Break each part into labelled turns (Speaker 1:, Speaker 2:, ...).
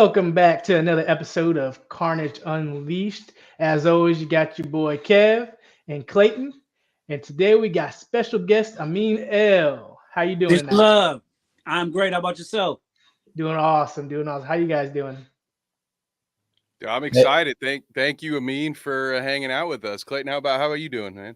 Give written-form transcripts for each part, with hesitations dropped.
Speaker 1: Welcome back to another episode of Carnage Unleashed. As always, you got your boy Kev and Clayton, and today we got special guest Amin L. How you doing
Speaker 2: Peace and
Speaker 1: tonight?
Speaker 2: love. I'm great. How about yourself?
Speaker 1: Doing awesome, doing awesome. How you guys doing?
Speaker 3: I'm excited. Thank you, Amin, for hanging out with us. Clayton, how about you doing, man?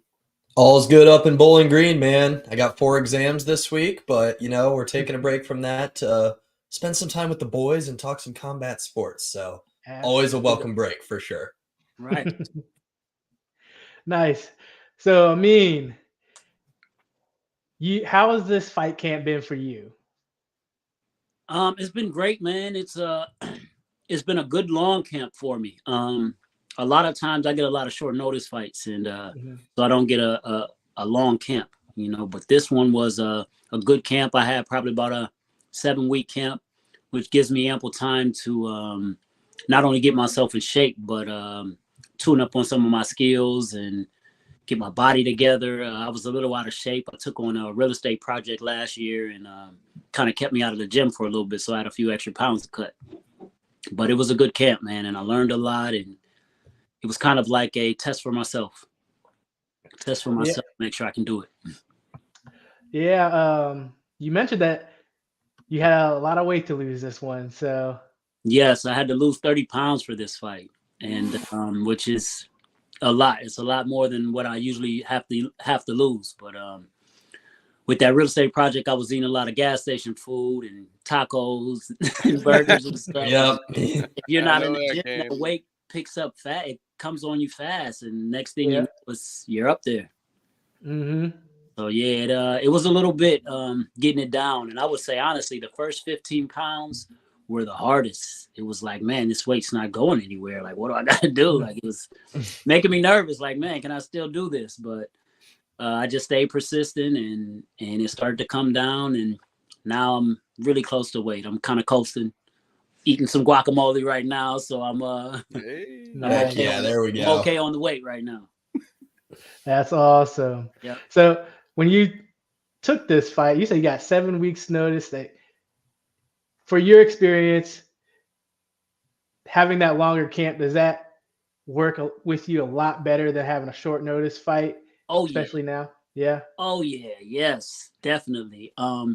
Speaker 4: All's good up in Bowling Green, man. I got 4 exams this week, but we're taking a break from that to spend some time with the boys and talk some combat sports. So always a welcome break for sure.
Speaker 2: Right.
Speaker 1: Nice. So Amin, how has this fight camp been for you?
Speaker 2: It's been great, man. It's been a good long camp for me. A lot of times I get a lot of short notice fights, and so I don't get a long camp, But this one was a good camp. I had probably about a 7-week camp, which gives me ample time to not only get myself in shape, but tune up on some of my skills and get my body together. I was a little out of shape. I took on a real estate project last year and kind of kept me out of the gym for a little bit, so I had a few extra pounds to cut. But it was a good camp, man, and I learned a lot, and it was kind of like a test for myself. Make sure I can do it.
Speaker 1: Yeah, you mentioned that you had a lot of weight to lose this one, so.
Speaker 2: Yes, I had to lose 30 pounds for this fight, and which is a lot. It's a lot more than what I usually have to lose. But with that real estate project, I was eating a lot of gas station food and tacos and burgers and stuff.
Speaker 4: Yep.
Speaker 2: If you're not in the gym, that weight picks up fat. It comes on you fast, and next thing you know, you're up there.
Speaker 1: Mm-hmm.
Speaker 2: So yeah, it was a little bit getting it down, and I would say honestly, the first 15 pounds were the hardest. It was like, man, this weight's not going anywhere. Like, what do I got to do? Like, it was making me nervous. Like, man, can I still do this? But I just stayed persistent, and it started to come down, and now I'm really close to weight. I'm kind of coasting, eating some guacamole right now, so I'm
Speaker 4: there we go.
Speaker 2: I'm okay on the weight right now.
Speaker 1: That's awesome.
Speaker 2: Yeah.
Speaker 1: So when you took this fight, you said you got 7 weeks notice. That for your experience, having that longer camp, does that work with you a lot better than having a short notice fight?
Speaker 2: Oh,
Speaker 1: especially now. Yeah.
Speaker 2: Oh yeah. Yes, definitely. I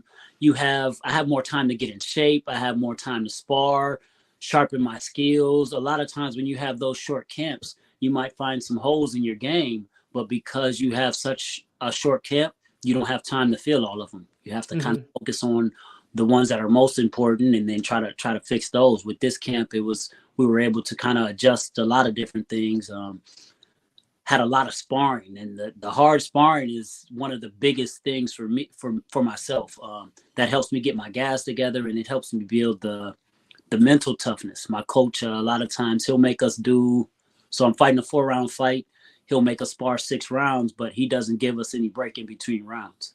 Speaker 2: have more time to get in shape. I have more time to spar, sharpen my skills. A lot of times when you have those short camps, you might find some holes in your game, but because you have such a short camp, you don't have time to fill all of them. You have to kind of focus on the ones that are most important and then try to fix those. With this camp, we were able to kind of adjust a lot of different things. Had a lot of sparring, and the hard sparring is one of the biggest things for me, for myself. That helps me get my gas together, and it helps me build the mental toughness. My coach, a lot of times he'll make us so I'm fighting a 4-round fight. He'll make us spar 6 rounds, but he doesn't give us any break in between rounds.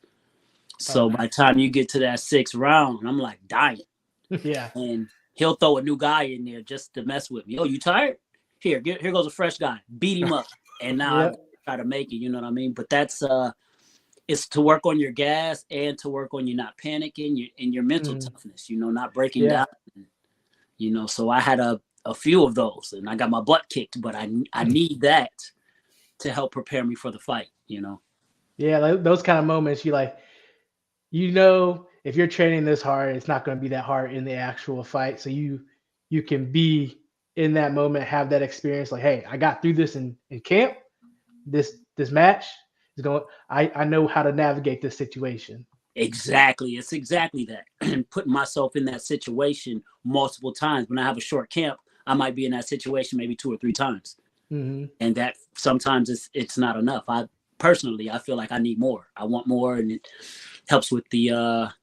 Speaker 2: So by the time you get to that 6th round, I'm like dying.
Speaker 1: Yeah.
Speaker 2: And he'll throw a new guy in there just to mess with me. Oh, you tired? Here goes a fresh guy. Beat him up. And now I try to make it, you know what I mean? But that's it's to work on your gas and to work on you not panicking and your mental toughness, not breaking down. So I had a few of those, and I got my butt kicked, but I need that to help prepare me for the fight,
Speaker 1: Yeah, those kind of moments, if you're training this hard, it's not going to be that hard in the actual fight. So you can be in that moment, have that experience like, hey, I got through this in camp. This match is going, I know how to navigate this situation.
Speaker 2: Exactly. It's exactly that. And putting myself in that situation multiple times. When I have a short camp, I might be in that situation maybe 2 or 3 times. And that sometimes it's not enough. I feel like I need more. I want more, and it helps with the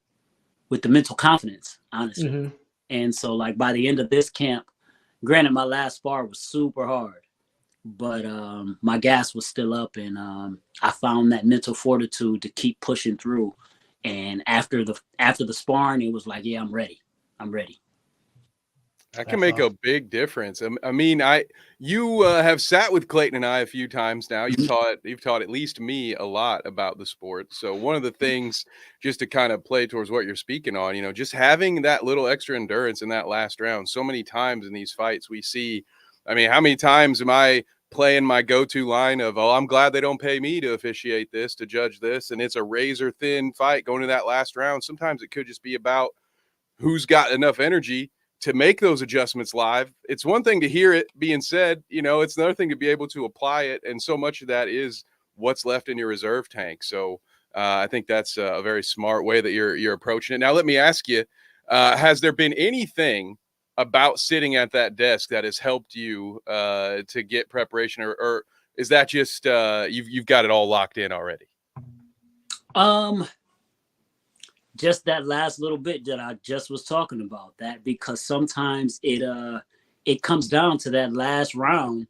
Speaker 2: mental confidence, honestly. And so like by the end of this camp, granted, my last spar was super hard, but my gas was still up, and I found that mental fortitude to keep pushing through. And after the sparring, it was like, yeah, I'm ready.
Speaker 3: That can
Speaker 1: That's
Speaker 3: make a
Speaker 1: awesome.
Speaker 3: big difference. I mean, you have sat with Clayton and I a few times now. You've taught at least me a lot about the sport. So one of the things, just to kind of play towards what you're speaking on, just having that little extra endurance in that last round. So many times in these fights we see, I mean, how many times am I playing my go-to line of, oh, I'm glad they don't pay me to officiate this, to judge this, and it's a razor thin fight going to that last round. Sometimes it could just be about who's got enough energy to make those adjustments live. It's one thing to hear it being said, it's another thing to be able to apply it. And so much of that is what's left in your reserve tank. So I think that's a very smart way that you're approaching it. Now, let me ask you, has there been anything about sitting at that desk that has helped you to get preparation, or is that just you've got it all locked in already?
Speaker 2: Just that last little bit that I just was talking about, that because sometimes it comes down to that last round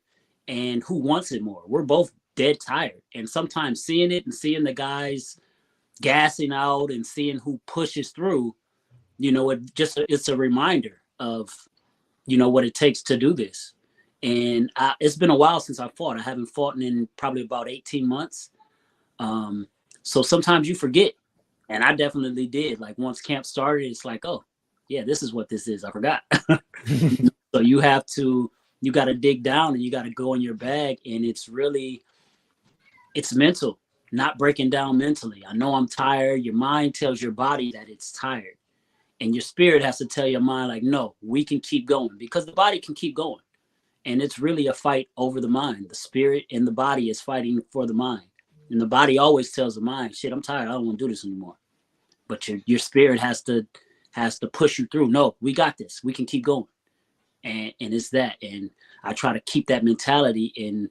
Speaker 2: and who wants it more. We're both dead tired, and sometimes seeing it and seeing the guys gassing out and seeing who pushes through, it's a reminder of what it takes to do this. And it's been a while since I fought. I haven't fought in probably about 18 months. So sometimes you forget. And I definitely did. Like once camp started, it's like, oh, yeah, this is what this is. I forgot. So you got to dig down and you got to go in your bag. And it's mental, not breaking down mentally. I know I'm tired. Your mind tells your body that it's tired. And your spirit has to tell your mind, like, no, we can keep going, because the body can keep going. And it's really a fight over the mind. The spirit and the body is fighting for the mind. And the body always tells the mind, shit, I'm tired. I don't want to do this anymore. But your spirit has to push you through. No, we got this. We can keep going. And it's that. And I try to keep that mentality and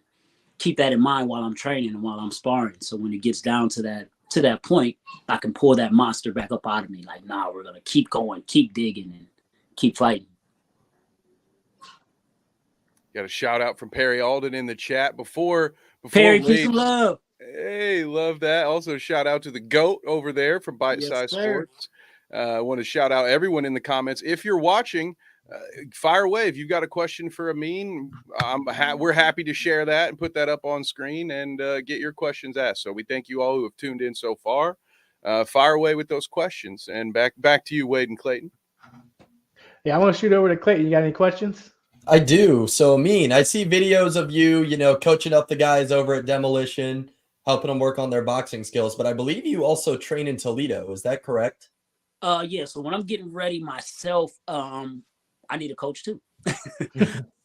Speaker 2: keep that in mind while I'm training and while I'm sparring. So when it gets down to that point, I can pull that monster back up out of me. Like, nah, we're going to keep going, keep digging, and keep fighting.
Speaker 3: Got a shout out from Perry Alden in the chat before
Speaker 2: Perry, peace and love.
Speaker 3: Hey, love that. Also, shout out to the GOAT over there from Bite Size Sports. I want to shout out everyone in the comments. If you're watching, fire away. If you've got a question for Amin, we're happy to share that and put that up on screen and get your questions asked. So we thank you all who have tuned in so far. Fire away with those questions. And back to you, Wade and Clayton.
Speaker 1: Yeah, I want to shoot over to Clayton. You got any questions?
Speaker 4: I do. So, Amin, I see videos of you, coaching up the guys over at Demolition, helping them work on their boxing skills. But I believe you also train in Toledo. Is that correct?
Speaker 2: Yeah. So when I'm getting ready myself, I need a coach too.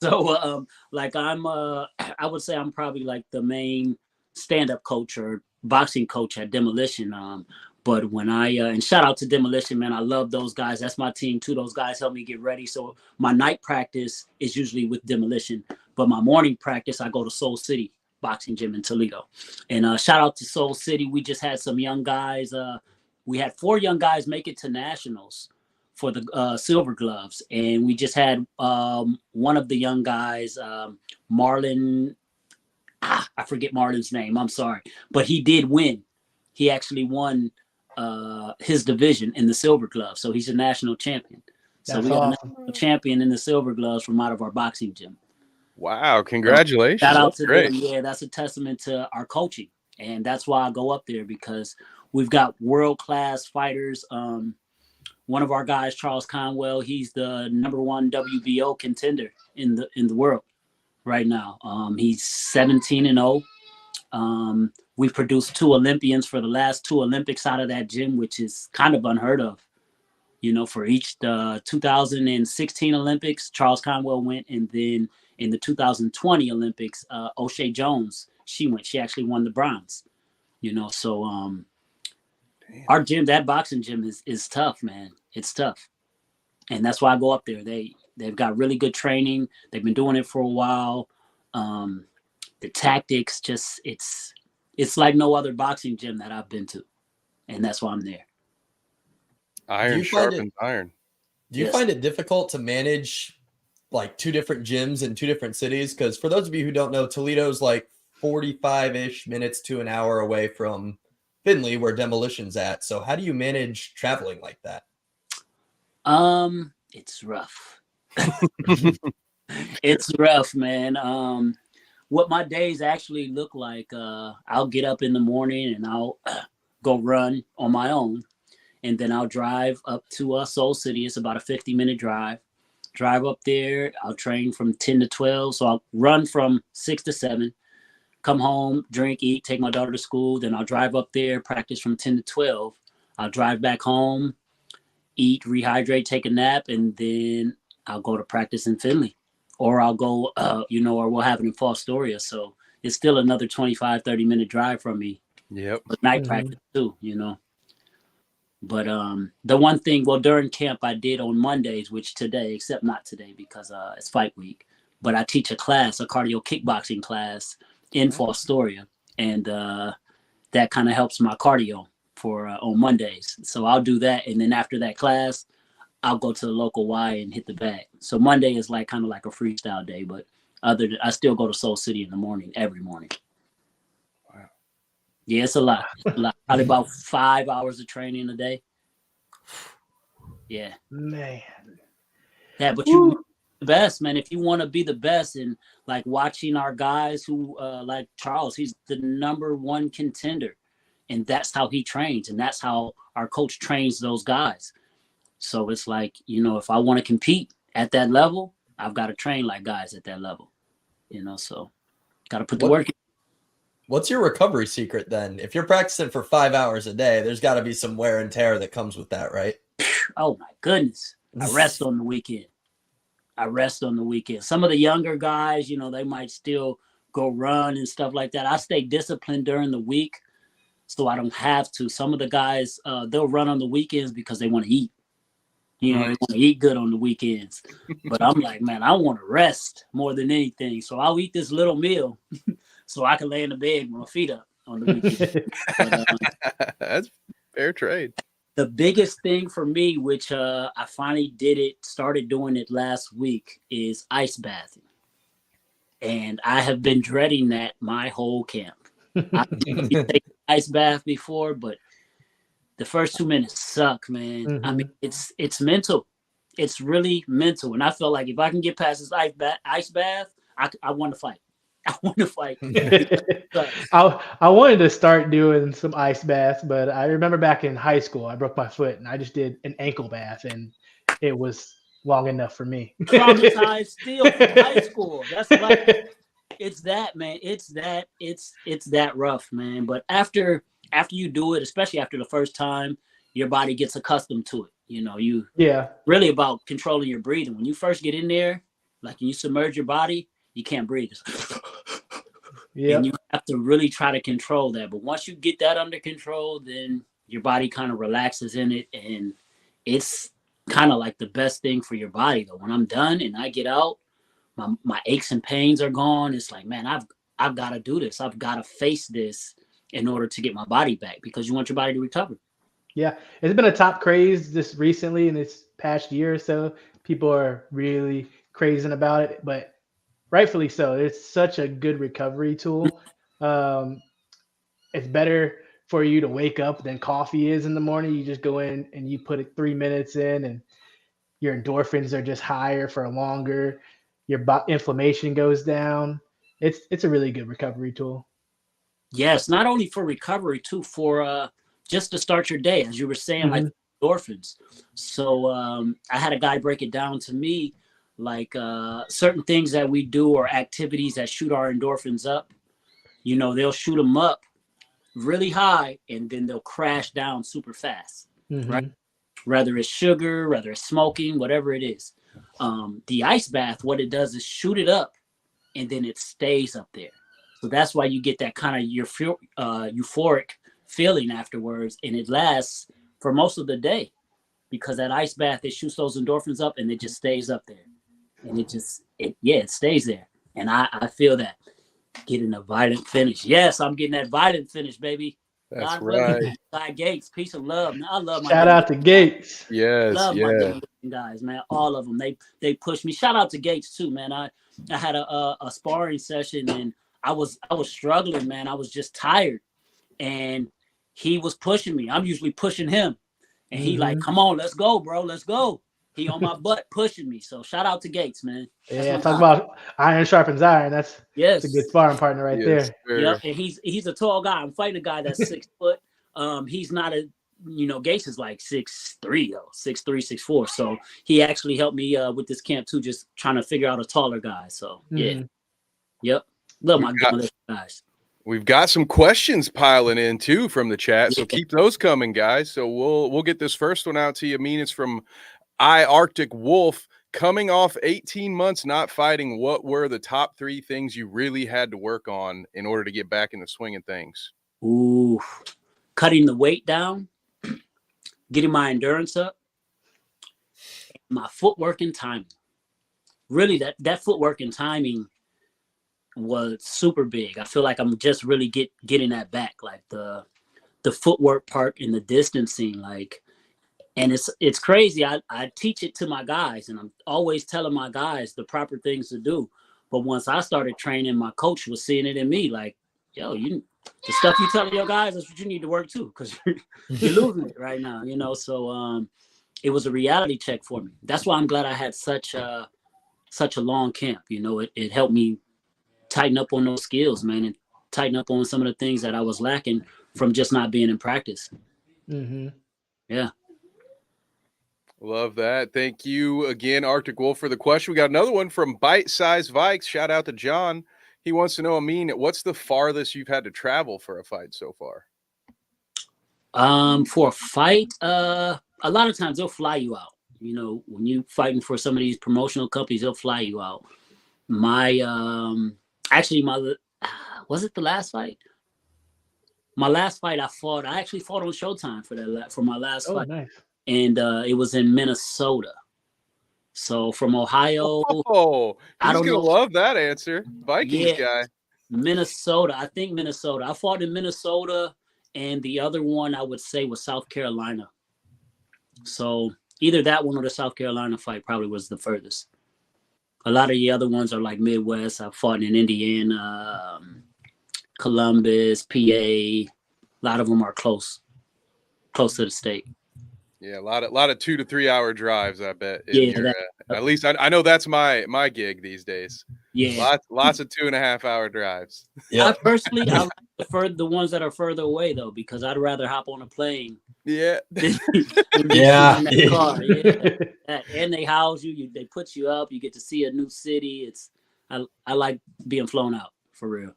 Speaker 2: So, I would say I'm probably like the main stand-up coach or boxing coach at Demolition. But when and shout out to Demolition, man, I love those guys. That's my team too. Those guys help me get ready. So my night practice is usually with Demolition, but my morning practice, I go to Soul City Boxing Gym in Toledo. And shout out to Soul City. We just had some young guys. We had 4 young guys make it to nationals for the silver gloves. And we just had one of the young guys, Marlon. I forget Marlon's name. I'm sorry, but he did win. He actually won his division in the silver gloves. So he's a national champion. So we got a national champion in the silver gloves from out of our boxing gym.
Speaker 3: Wow. Congratulations.
Speaker 2: So shout out to them. Yeah, that's a testament to our coaching. And that's why I go up there, because we've got world-class fighters. One of our guys, Charles Conwell, he's the #1 WBO contender in the world right now. He's 17-0. We've produced 2 Olympians for the last 2 Olympics out of that gym, which is kind of unheard of. For each the 2016 Olympics, Charles Conwell went, and then in the 2020 Olympics, O'Shea Jones, she went. She actually won the bronze. So our gym, that boxing gym, is tough, man. It's tough, and that's why I go up there. They've got really good training. They've been doing it for a while. The tactics, just it's like no other boxing gym that I've been to, and that's why I'm there.
Speaker 3: Iron sharpens iron.
Speaker 4: Do you find it difficult to manage like 2 different gyms in 2 different cities? Because for those of you who don't know, Toledo's like 45-ish minutes to an hour away from Findlay, where Demolition's at. So how do you manage traveling like that?
Speaker 2: It's rough. It's rough, man. What my days actually look like, I'll get up in the morning and I'll go run on my own. And then I'll drive up to Soul City. It's about a 50-minute drive. Drive up there. I'll train from 10 to 12. So I'll run from 6 to 7. Come home, drink, eat, take my daughter to school. Then I'll drive up there, practice from 10 to 12. I'll drive back home, eat, rehydrate, take a nap, and then I'll go to practice in Finley. Or I'll go, or we'll have it in Fostoria. So it's still another 25, 30-minute drive from me.
Speaker 3: Yep.
Speaker 2: But night practice too, But the one thing, during camp I did on Mondays, which today, except not today because it's fight week, but I teach a cardio kickboxing class in Fostoria. And that kind of helps my cardio for on Mondays. So I'll do that. And then after that class, I'll go to the local Y and hit the bag. So Monday is kind of like a freestyle day, but I still go to Soul City in the morning, every morning.
Speaker 3: Wow.
Speaker 2: Yeah, it's a lot. Probably about 5 hours of training a day. Yeah.
Speaker 1: Man.
Speaker 2: Yeah, but you the best, man. If you want to be the best, and watching our guys who like Charles, he's the #1 contender. And that's how he trains, and that's how our coach trains those guys. So it's if I want to compete at that level, I've got to train like guys at that level, so got to put the work in.
Speaker 4: What's your recovery secret then? If you're practicing for 5 hours a day, there's got to be some wear and tear that comes with that, right?
Speaker 2: Oh my goodness. I rest on the weekend. Some of the younger guys, they might still go run and stuff like that. I stay disciplined during the week so I don't have to. Some of the guys, they'll run on the weekends because they want to eat. They want to eat good on the weekends. But I'm like, man, I want to rest more than anything. So I'll eat this little meal so I can lay in the bed with my feet up on the weekend. But,
Speaker 3: that's fair trade.
Speaker 2: The biggest thing for me, which I finally started doing it last week, is ice bathing. And I have been dreading that my whole camp. I've taken an ice bath before, but the first 2 minutes suck, man.
Speaker 1: Mm-hmm.
Speaker 2: I mean, it's mental. It's really mental. And I felt like if I can get past this ice bath, I want to fight. I want to fight.
Speaker 1: I wanted to start doing some ice baths, but I remember back in high school, I broke my foot and I just did an ankle bath, and it was long enough for me.
Speaker 2: Traumatized still from high school. That's it's that, man. It's that rough, man. But after you do it, especially after the first time, your body gets accustomed to it. You really about controlling your breathing. When you first get in there, you submerge your body, you can't breathe. And you have to really try to control that. But once you get that under control, then your body kind of relaxes in it, and it's kind of like the best thing for your body. Though when I'm done and I get out, my aches and pains are gone. It's like, man, I've got to do this. I've got to face this in order to get my body back, because you want your body to recover.
Speaker 1: Yeah, it's been a top craze just recently in this past year or so. People are really crazing about it, but rightfully so. It's such a good recovery tool. It's better for you to wake up than coffee is in the morning. You just go in and you put 3 minutes in, and your endorphins are just higher for longer. Your inflammation goes down. It's a really good recovery tool.
Speaker 2: Yes, not only for recovery too, for just to start your day, as you were saying, like endorphins. So I had a guy break it down to me, certain things that we do or activities that shoot our endorphins up. They'll shoot them up really high, and then they'll crash down super fast, right? Whether it's sugar, whether it's smoking, whatever it is. The ice bath, what it does is shoot it up, and then it stays up there. So that's why you get that kind of euphoric feeling afterwards, and it lasts for most of the day, because that ice bath, it shoots those endorphins up, and it just stays up there, and it stays there. And I feel that getting a violent finish. Yes, I'm getting that violent finish, baby.
Speaker 3: That's
Speaker 2: God
Speaker 3: right.
Speaker 2: Guy Gates, peace and love. I love my
Speaker 1: shout out to Gates.
Speaker 3: Yes,
Speaker 2: love my guys, man. All of them. They push me. Shout out to Gates too, man. I had a sparring session, and I was struggling, man. I was just tired, and he was pushing me. I'm usually pushing him, and he like, come on, let's go, bro, let's go. he on my butt pushing me. So shout out to Gates, man.
Speaker 1: Yeah, talk about iron sharpens iron. That's a good sparring partner right there.
Speaker 2: Yep, and he's a tall guy. I'm fighting a guy that's 6 foot. He's not a Gates is like 6'3" though, 6'3", 6'4". So he actually helped me with this camp too, just trying to figure out a taller guy. So yep, love my guys.
Speaker 3: We've got some questions piling in too from the chat, so keep those coming, guys. So we'll get this first one out to you. Amin, it's from Arctic Wolf. Coming off 18 months not fighting, what were the top 3 things you really had to work on in order to get back in the swing of things?
Speaker 2: Ooh, cutting the weight down, getting my endurance up, my footwork and timing. Really, that footwork and timing was super big. I feel like I'm just really getting that back, like the footwork part and the distancing, like, and it's crazy. I teach it to my guys, and I'm always telling my guys the proper things to do. But once I started training, my coach was seeing it in me, like, yo, the stuff you telling your guys, that's what you need to work too, because you're losing it right now, So it was a reality check for me. That's why I'm glad I had such a long camp. It helped me tighten up on those skills, man, and tighten up on some of the things that I was lacking from just not being in practice. Yeah.
Speaker 3: Love that. Thank you again, Arctic Wolf, for the question. We got another one from Bite Size Vikes. Shout out to John. He wants to know, Amin, what's the farthest you've had to travel for a fight so far?
Speaker 2: For a fight, a lot of times they'll fly you out. When you fighting for some of these promotional companies, they'll fly you out. Was it the last fight? My last fight I actually fought on Showtime for my last fight. Nice. And it was in Minnesota. So from Ohio.
Speaker 3: Oh, he's going to love that answer. Vikings guy.
Speaker 2: Minnesota. I think Minnesota. I fought in Minnesota, and the other one I would say was South Carolina. So either that one or the South Carolina fight probably was the furthest. A lot of the other ones are like Midwest. I fought in Indiana, Columbus, PA. A lot of them are close to the state.
Speaker 3: Yeah, a lot of 2 to 3 hour drives, I bet. At least I know that's my gig these days.
Speaker 2: Yeah,
Speaker 3: lots of 2.5 hour drives.
Speaker 2: Yeah, I prefer the ones that are further away though, because I'd rather hop on a plane.
Speaker 3: Yeah.
Speaker 2: Yeah. Car. Yeah. And they house you. They put you up. You get to see a new city. I like being flown out for real.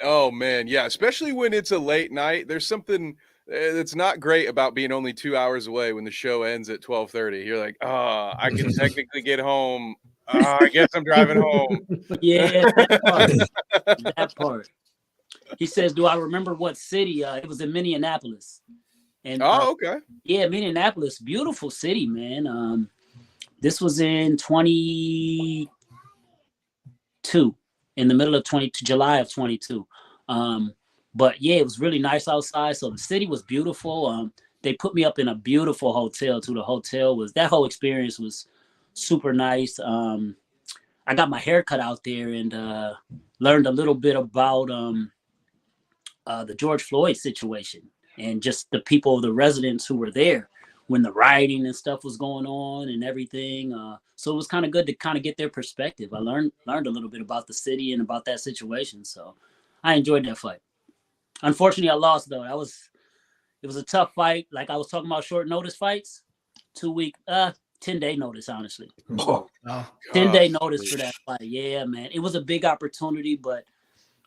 Speaker 3: Oh man, yeah. Especially when it's a late night. There's something that's not great about being only 2 hours away when the show ends at 12:30. You're like, oh, I can technically get home. I guess I'm driving home.
Speaker 2: Yeah, that part. He says, do I remember what city? It was in Minneapolis. And
Speaker 3: okay.
Speaker 2: Yeah, Minneapolis, beautiful city, man. This was in 22, in the middle of July of 22. But yeah, it was really nice outside. So the city was beautiful. They put me up in a beautiful hotel too. That whole experience was super nice. I got my hair cut out there and learned a little bit about the George Floyd situation and just the people, the residents who were there when the rioting and stuff was going on and everything. So it was kind of good to kind of get their perspective. I learned a little bit about the city and about that situation. So I enjoyed that fight. Unfortunately, I lost though. It was a tough fight. Like I was talking about short notice fights, 2-week, 10-day notice, honestly. 10-day notice for that fight. Yeah, man. It was a big opportunity, but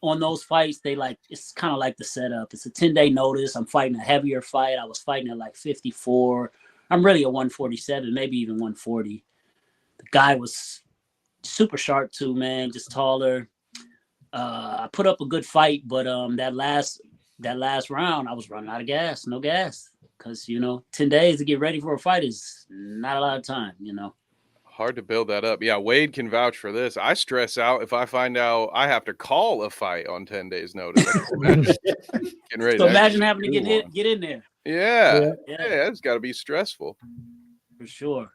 Speaker 2: on those fights, it's kind of like the setup. It's a 10-day notice. I'm fighting a heavier fight. I was fighting at like 54. I'm really a 147, maybe even 140. The guy was super sharp too, man, just taller. I put up a good fight, but that last round, I was running out of gas, no gas. Because, 10 days to get ready for a fight is not a lot of time,
Speaker 3: Hard to build that up. Yeah, Wade can vouch for this. I stress out if I find out I have to call a fight on 10 days notice.
Speaker 2: Imagine having to get in there.
Speaker 3: Yeah, it's got to be stressful.
Speaker 2: For sure.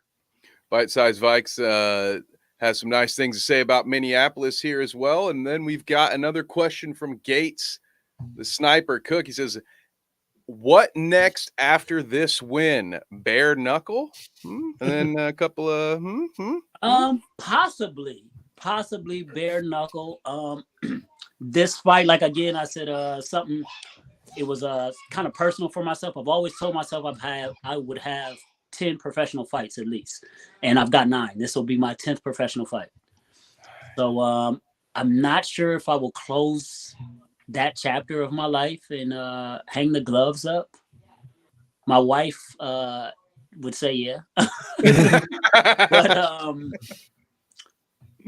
Speaker 3: Bite Size Vikes has some nice things to say about Minneapolis here as well. And then we've got another question from Gates, the Sniper Cook. He says, what next after this win? Bare knuckle? And then a couple of
Speaker 2: possibly bare knuckle. This fight, like again, I said something. It was kind of personal for myself. I've always told myself I would have 10 professional fights at least, and I've got 9. This will be my 10th professional fight. So I'm not sure if I will close that chapter of my life and hang the gloves up. My wife would say yeah. But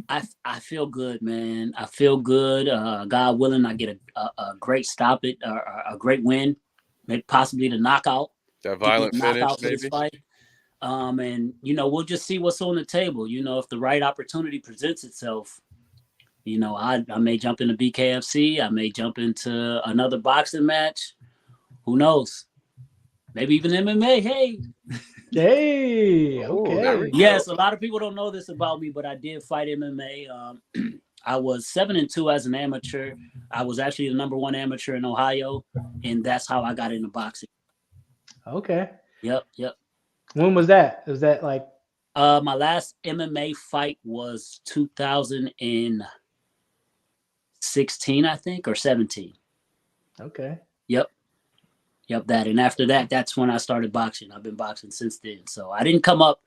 Speaker 2: I feel good, man. I feel good. God willing, I get a great stop it, a great win, maybe possibly the knockout.
Speaker 3: That violent finish,
Speaker 2: maybe. This fight. And we'll just see what's on the table. If the right opportunity presents itself, I may jump into BKFC. I may jump into another boxing match. Who knows? Maybe even MMA.
Speaker 1: Hey, okay.
Speaker 2: Yes, a lot of people don't know this about me, but I did fight MMA. I was 7-2 as an amateur. I was actually the #1 amateur in Ohio, and that's how I got into boxing.
Speaker 1: Okay.
Speaker 2: Yep.
Speaker 1: When was that? Was that like?
Speaker 2: My last MMA fight was 2016, I think, or 17.
Speaker 1: Okay.
Speaker 2: Yep, that. And after that, that's when I started boxing. I've been boxing since then. So I didn't come up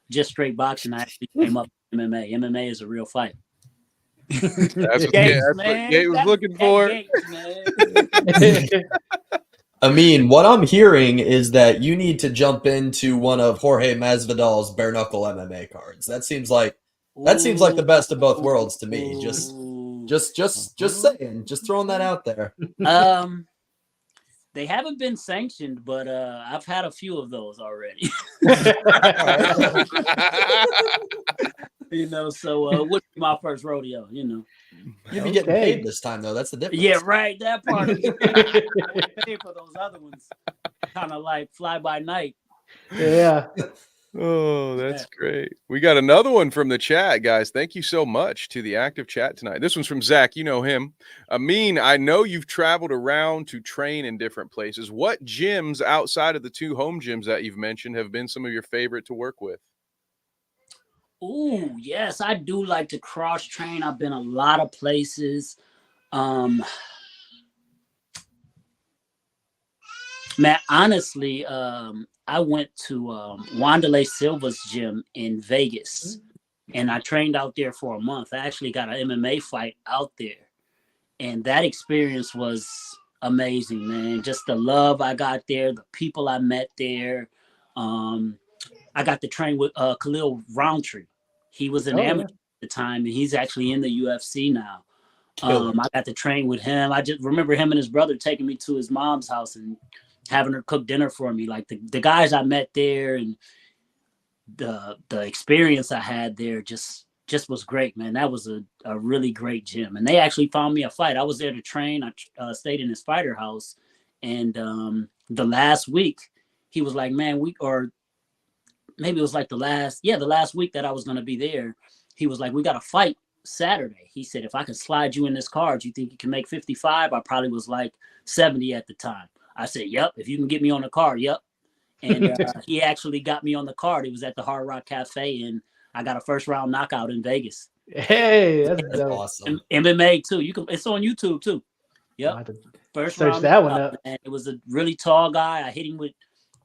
Speaker 2: just straight boxing. I actually came up with MMA. MMA is a real fight.
Speaker 3: That's what Gate was looking for.
Speaker 4: Amin, what I'm hearing is that you need to jump into one of Jorge Masvidal's bare knuckle MMA cards. That seems like the best of both worlds to me. Just saying, just throwing that out there.
Speaker 2: They haven't been sanctioned, but I've had a few of those already. So what's my first rodeo,
Speaker 4: You'd be getting paid this time, though. That's the difference.
Speaker 2: Yeah, right. That part of it. I pay for those other ones. Kind of like fly by night.
Speaker 1: Yeah.
Speaker 3: Oh, that's great. We got another one from the chat, guys. Thank you so much to the active chat tonight. This one's from Zach. You know him. Amin, I know you've traveled around to train in different places. What gyms outside of the 2 home gyms that you've mentioned have been some of your favorite to work with?
Speaker 2: Oh, yes. I do like to cross train. I've been a lot of places. Man, honestly, I went to Wanderlei Silva's gym in Vegas, and I trained out there for a month. I actually got an MMA fight out there, and that experience was amazing, man. Just the love I got there, the people I met there. I got to train with Khalil Roundtree. He was an amateur at the time, and he's actually in the UFC now. I got to train with him. I just remember him and his brother taking me to his mom's house and having her cook dinner for me. Like the guys I met there and the experience I had there just was great, man. That was a really great gym. And they actually found me a fight. I was there to train. I stayed in his fighter house. And the last week, he was like, man, maybe it was like the last week that I was going to be there. He was like, we got a fight Saturday. He said, if I can slide you in this card, you think you can make 55? I probably was like 70 at the time. I said, yep, if you can get me on the card, yep. And he actually got me on the card. It was at the Hard Rock Cafe, and I got a first-round knockout in Vegas.
Speaker 1: Hey, that's
Speaker 4: awesome.
Speaker 2: MMA, too. It's on YouTube, too. Yep.
Speaker 1: First round that one up.
Speaker 2: And it was a really tall guy. I hit him with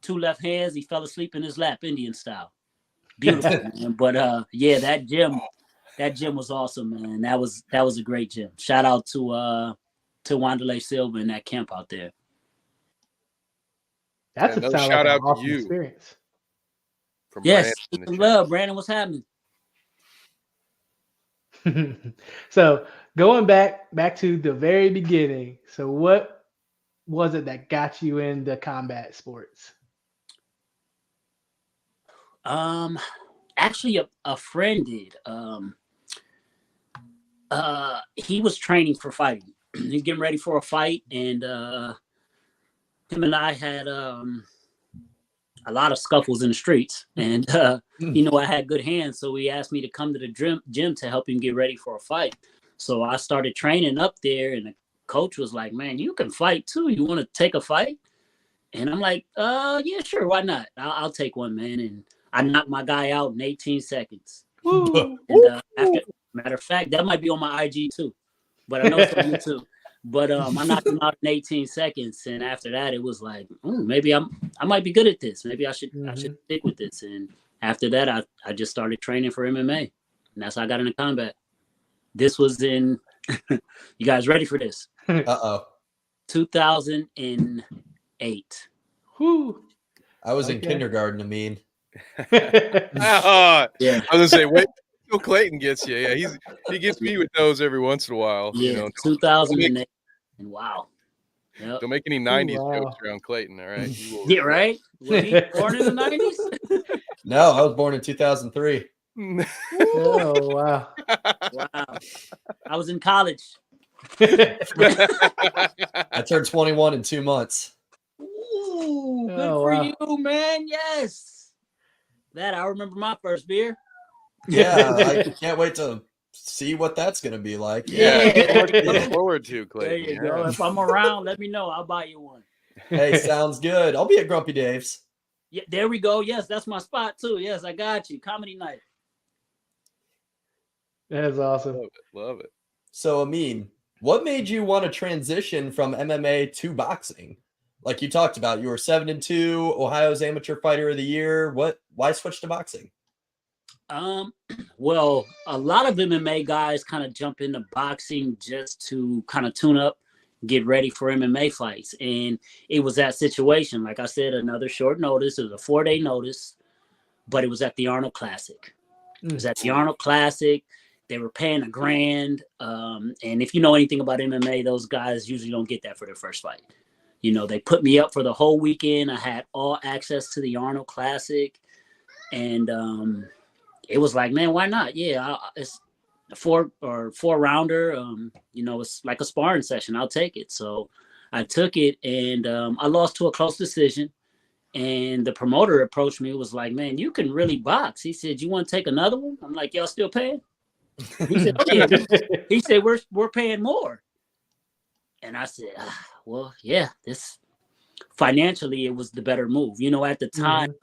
Speaker 2: 2 left hands. He fell asleep in his lap, Indian style. Beautiful, man. But, yeah, that gym was awesome, man. That was a great gym. Shout out to Wanderlei Silva and that camp out there.
Speaker 1: That's a shout out to you. Experience.
Speaker 2: Yes, love, Brandon. What's happening?
Speaker 1: So going back to the very beginning. So what was it that got you into combat sports?
Speaker 2: Actually, a friend did. He was training for fighting. He's getting ready for a fight, and him and I had a lot of scuffles in the streets, and I had good hands, so he asked me to come to the gym to help him get ready for a fight. So I started training up there, and the coach was like, man, you can fight too. You want to take a fight? And I'm like, yeah, sure, why not? I'll take one, man. And I knocked my guy out in 18 seconds.
Speaker 1: Woo.
Speaker 2: And after, matter of fact, that might be on my IG too, but I know it's on YouTube. But I knocked him out in 18 seconds, and after that, it was like, maybe I might be good at this. Maybe I should stick with this. And after that, I just started training for MMA, and that's how I got into combat. This was in, you guys ready for this? 2008.
Speaker 1: Whoo.
Speaker 4: I was in kindergarten, Amin.
Speaker 3: Yeah. I was gonna say, wait till Clayton gets you. Yeah, he gets me with those every once in a while.
Speaker 2: Yeah,
Speaker 3: you know,
Speaker 2: 2008. And wow. Yep.
Speaker 3: Don't make any 90s jokes around Clayton, all right?
Speaker 2: Yeah, right? Was he born in the 90s?
Speaker 4: No, I was born in 2003.
Speaker 1: Oh, wow.
Speaker 2: Wow. I was in college.
Speaker 4: I turned 21 in 2 months.
Speaker 2: Ooh, good for you, man. Yes. That I remember my first beer.
Speaker 4: Yeah, I can't wait to see what that's going to be like.
Speaker 3: Yeah. Look forward to, Clayton.
Speaker 2: There you go. If I'm around, let me know. I'll buy you one.
Speaker 4: Hey, sounds good. I'll be at Grumpy Dave's.
Speaker 2: Yeah, there we go. Yes, that's my spot too. Yes, I got you. Comedy night.
Speaker 1: That's awesome.
Speaker 3: Love it.
Speaker 4: So, Amin, what made you want to transition from MMA to boxing? Like you talked about, you were 7-2, Ohio's Amateur Fighter of the Year. Why switch to boxing?
Speaker 2: Well, a lot of MMA guys kind of jump into boxing just to kind of tune up, get ready for MMA fights. And it was that situation. Like I said, another short notice. It was a 4-day notice, but it was at the Arnold Classic. It was at the Arnold Classic. They were paying $1,000. And if you know anything about MMA, those guys usually don't get that for their first fight. You know, they put me up for the whole weekend. I had all access to the Arnold Classic. And it was like, man, why not? Yeah, it's a four rounder. You know, it's like a sparring session. I'll take it. So I took it, and I lost to a close decision. And the promoter approached me, was like, man, you can really box. He said, you want to take another one? I'm like, y'all still paying? He said, oh, yeah. He said, we're paying more. And I said, well, yeah, this financially, it was the better move. You know, at the time,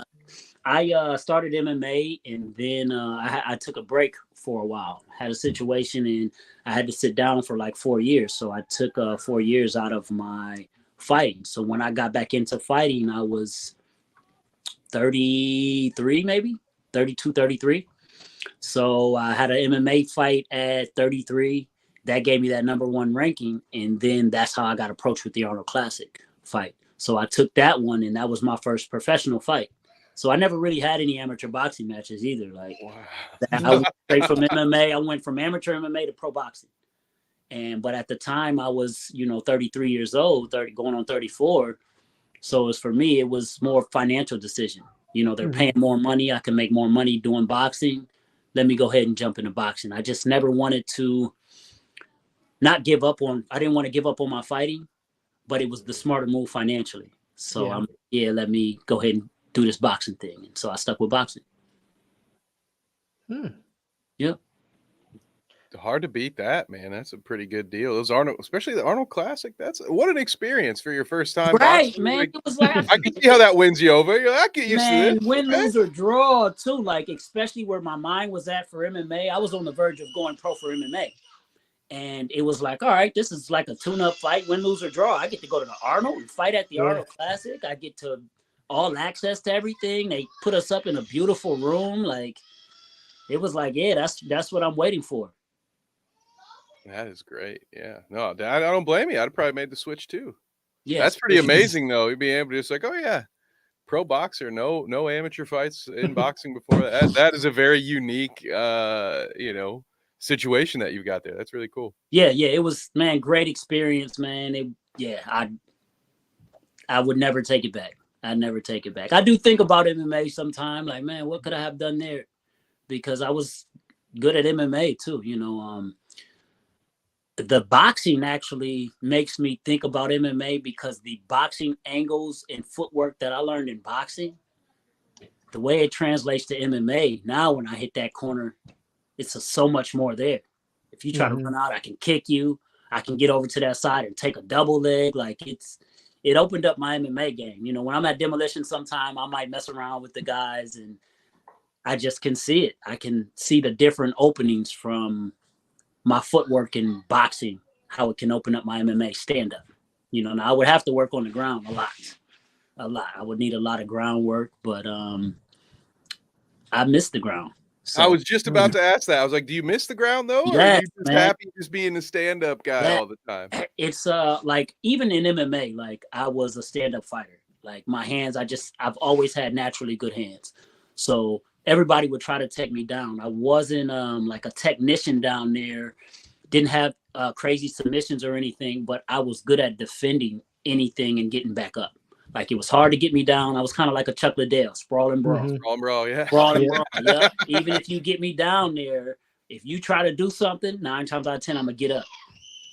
Speaker 2: I started MMA, and then I took a break for a while. Had a situation, and I had to sit down for like 4 years. So I took 4 years out of my fighting. So when I got back into fighting, I was 33, maybe 32, 33. So I had an MMA fight at 33. That gave me that #1 ranking. And then that's how I got approached with the Arnold Classic fight. So I took that one, and that was my first professional fight. So I never really had any amateur boxing matches either. Like, I went straight from MMA. I went from amateur MMA to pro boxing. But at the time I was, 33 years old, going on 34. So for me, it was more financial decision. They're paying more money. I can make more money doing boxing. Let me go ahead and jump into boxing. I just never wanted to I didn't want to give up on my fighting, but it was the smarter move financially. So let me go ahead and do this boxing thing. And so I stuck with boxing. Yeah.
Speaker 3: Hard to beat that, man. That's a pretty good deal. Those Arnold, especially the Arnold Classic. What an experience for your first time.
Speaker 2: Right,
Speaker 3: boxing.
Speaker 2: Man. It was like
Speaker 3: I can see how that wins you over. I get used to this.
Speaker 2: Win, lose, or draw too. Like, especially where my mind was at for MMA. I was on the verge of going pro for MMA. And it was like, all right, this is like a tune-up fight, win, lose, or draw. I get to go to the Arnold and fight at the Arnold Classic. I get to all access to everything. They put us up in a beautiful room. Like, it was like, that's what I'm waiting for.
Speaker 3: That is great. Yeah. No, I don't blame you. I'd probably made the switch too.
Speaker 2: Yeah.
Speaker 3: That's pretty amazing though. You'd be able to just like, oh yeah, pro boxer, no amateur fights in boxing before that. That is a very unique situation that you've got there. That's really cool.
Speaker 2: Yeah. It was, man, great experience, man. I would never take it back. I'd never take it back. I do think about MMA sometime, like, man, what could I have done there? Because I was good at MMA too, The boxing actually makes me think about MMA because the boxing angles and footwork that I learned in boxing, the way it translates to MMA, now when I hit that corner, it's so much more there. If you try to run out, I can kick you. I can get over to that side and take a double leg. Like, it opened up my MMA game. You know, when I'm at Demolition sometime, I might mess around with the guys and I just can see it. I can see the different openings from my footwork in boxing, how it can open up my MMA stand-up. You know, now I would have to work on the ground a lot. I would need a lot of groundwork, but I miss the ground. So,
Speaker 3: I was just about to ask that. I was like, do you miss the ground though? Or are you just happy just being a stand-up guy all the time?
Speaker 2: It's like even in MMA, like I was a stand-up fighter. Like my hands, I've always had naturally good hands. So everybody would try to take me down. I wasn't like a technician down there, didn't have crazy submissions or anything, but I was good at defending anything and getting back up. Like it was hard to get me down. I was kind of like a Chuck Liddell, sprawl and brawl.
Speaker 3: Sprawl and brawl, yeah.
Speaker 2: Sprawl and brawl, yep. Even if you get me down there, if you try to do something, 9 times out of 10, I'm going to get up.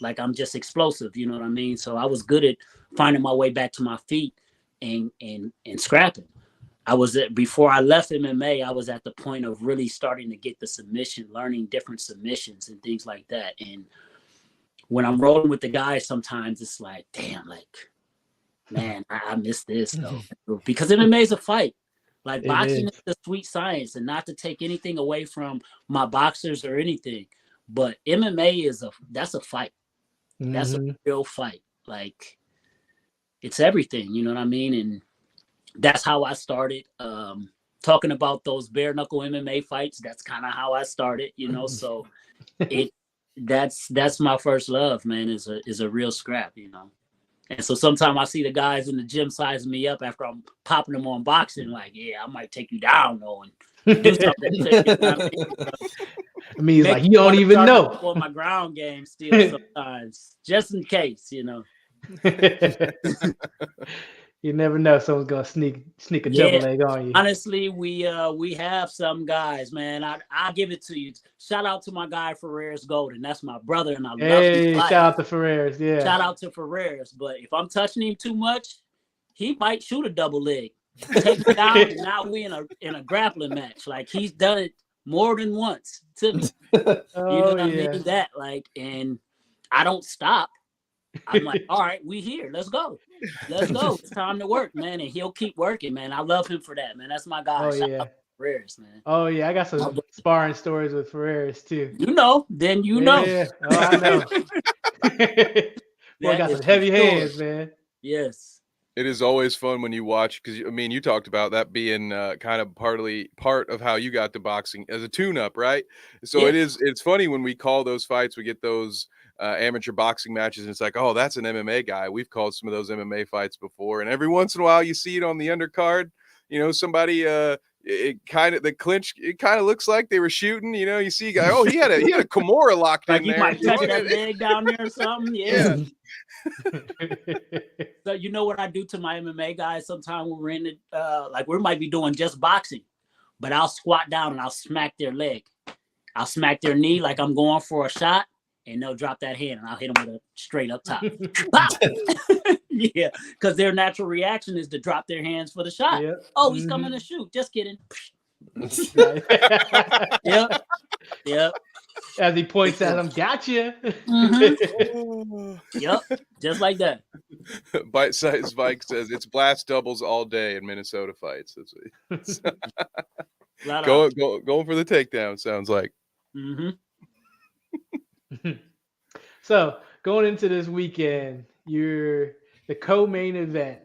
Speaker 2: Like I'm just explosive, you know what I mean? So I was good at finding my way back to my feet and scrapping. Before I left MMA, I was at the point of really starting to get the submission, learning different submissions and things like that. And when I'm rolling with the guys, sometimes it's like, damn, like, man, I miss this though. Because MMA is a fight. Like boxing is the sweet science, and not to take anything away from my boxers or anything, but MMA that's a fight. That's a real fight. Like it's everything, you know what I mean? And that's how I started. Talking about those bare knuckle MMA fights, that's kind of how I started, you know. So that's my first love, man, is a real scrap, you know. And so sometimes I see the guys in the gym sizing me up after I'm popping them on boxing, like, yeah, I might take you down, though, and do something.
Speaker 1: I mean, like you don't even know.
Speaker 2: On my ground game still sometimes, just in case, you know.
Speaker 1: You never know, someone's gonna sneak a double leg on you.
Speaker 2: Honestly, we have some guys, man. I'll give it to you. Shout out to my guy Ferreras Golden. That's my brother, and I love him.
Speaker 1: Shout out to Ferreras, yeah.
Speaker 2: Shout out to Ferreras. But if I'm touching him too much, he might shoot a double leg, take me down, and now we in a grappling match. Like he's done it more than once to me. You know what I mean? That and I don't stop. I'm like, all right, we here. Let's go. It's time to work, man. And he'll keep working, man. I love him for that, man. That's my guy. Shout out to Ferreras, man.
Speaker 1: Oh yeah, I got some sparring stories with Ferreras too.
Speaker 2: You know, then you know.
Speaker 1: Yeah. Oh, I know. Boy, got some heavy hands, man.
Speaker 2: Yes.
Speaker 3: It is always fun when you watch, because I mean, you talked about that being kind of part of how you got to boxing as a tune-up, right? So it's funny when we call those fights, we get those amateur boxing matches, and it's like, oh, that's an MMA guy. We've called some of those MMA fights before, and every once in a while you see it on the undercard. You know, somebody the clinch, it kind of looks like they were shooting. You know, you see a guy, oh, he had a Kimura locked
Speaker 2: like
Speaker 3: in there.
Speaker 2: You might touch that leg down there or something. Yeah. So you know what I do to my MMA guys sometimes when we're in it, like we might be doing just boxing, but I'll squat down and I'll smack their leg. I'll smack their knee like I'm going for a shot, and they'll drop that hand, and I'll hit them with a straight up top. Yeah, because their natural reaction is to drop their hands for the shot. Yep. Oh, he's coming to shoot. Just kidding. Yep.
Speaker 1: As he points at him, gotcha.
Speaker 2: Yep, just like that.
Speaker 3: Bite Size Mike says it's blast doubles all day in Minnesota fights. That's what going for the takedown, sounds like.
Speaker 1: So going into this weekend, you're the co-main event.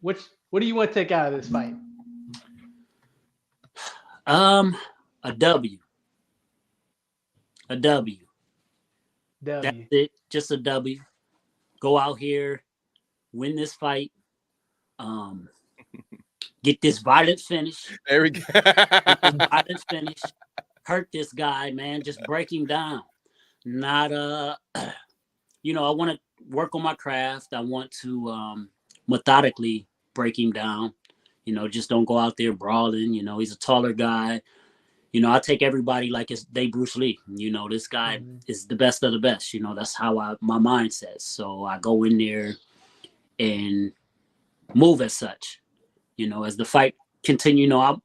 Speaker 1: What do you want to take out of this fight?
Speaker 2: A W. That's it. Just a W. Go out here, win this fight. Get this violent finish.
Speaker 3: There we go.
Speaker 2: Violent finish. Hurt this guy, man. Just break him down. Not I want to work on my craft. I want to methodically break him down. You know, just don't go out there brawling. You know, he's a taller guy. You know, I take everybody like they Bruce Lee. You know, this guy is the best of the best. You know, that's how my mind says. So I go in there and move as such. You know, as the fight continue, you know, I'm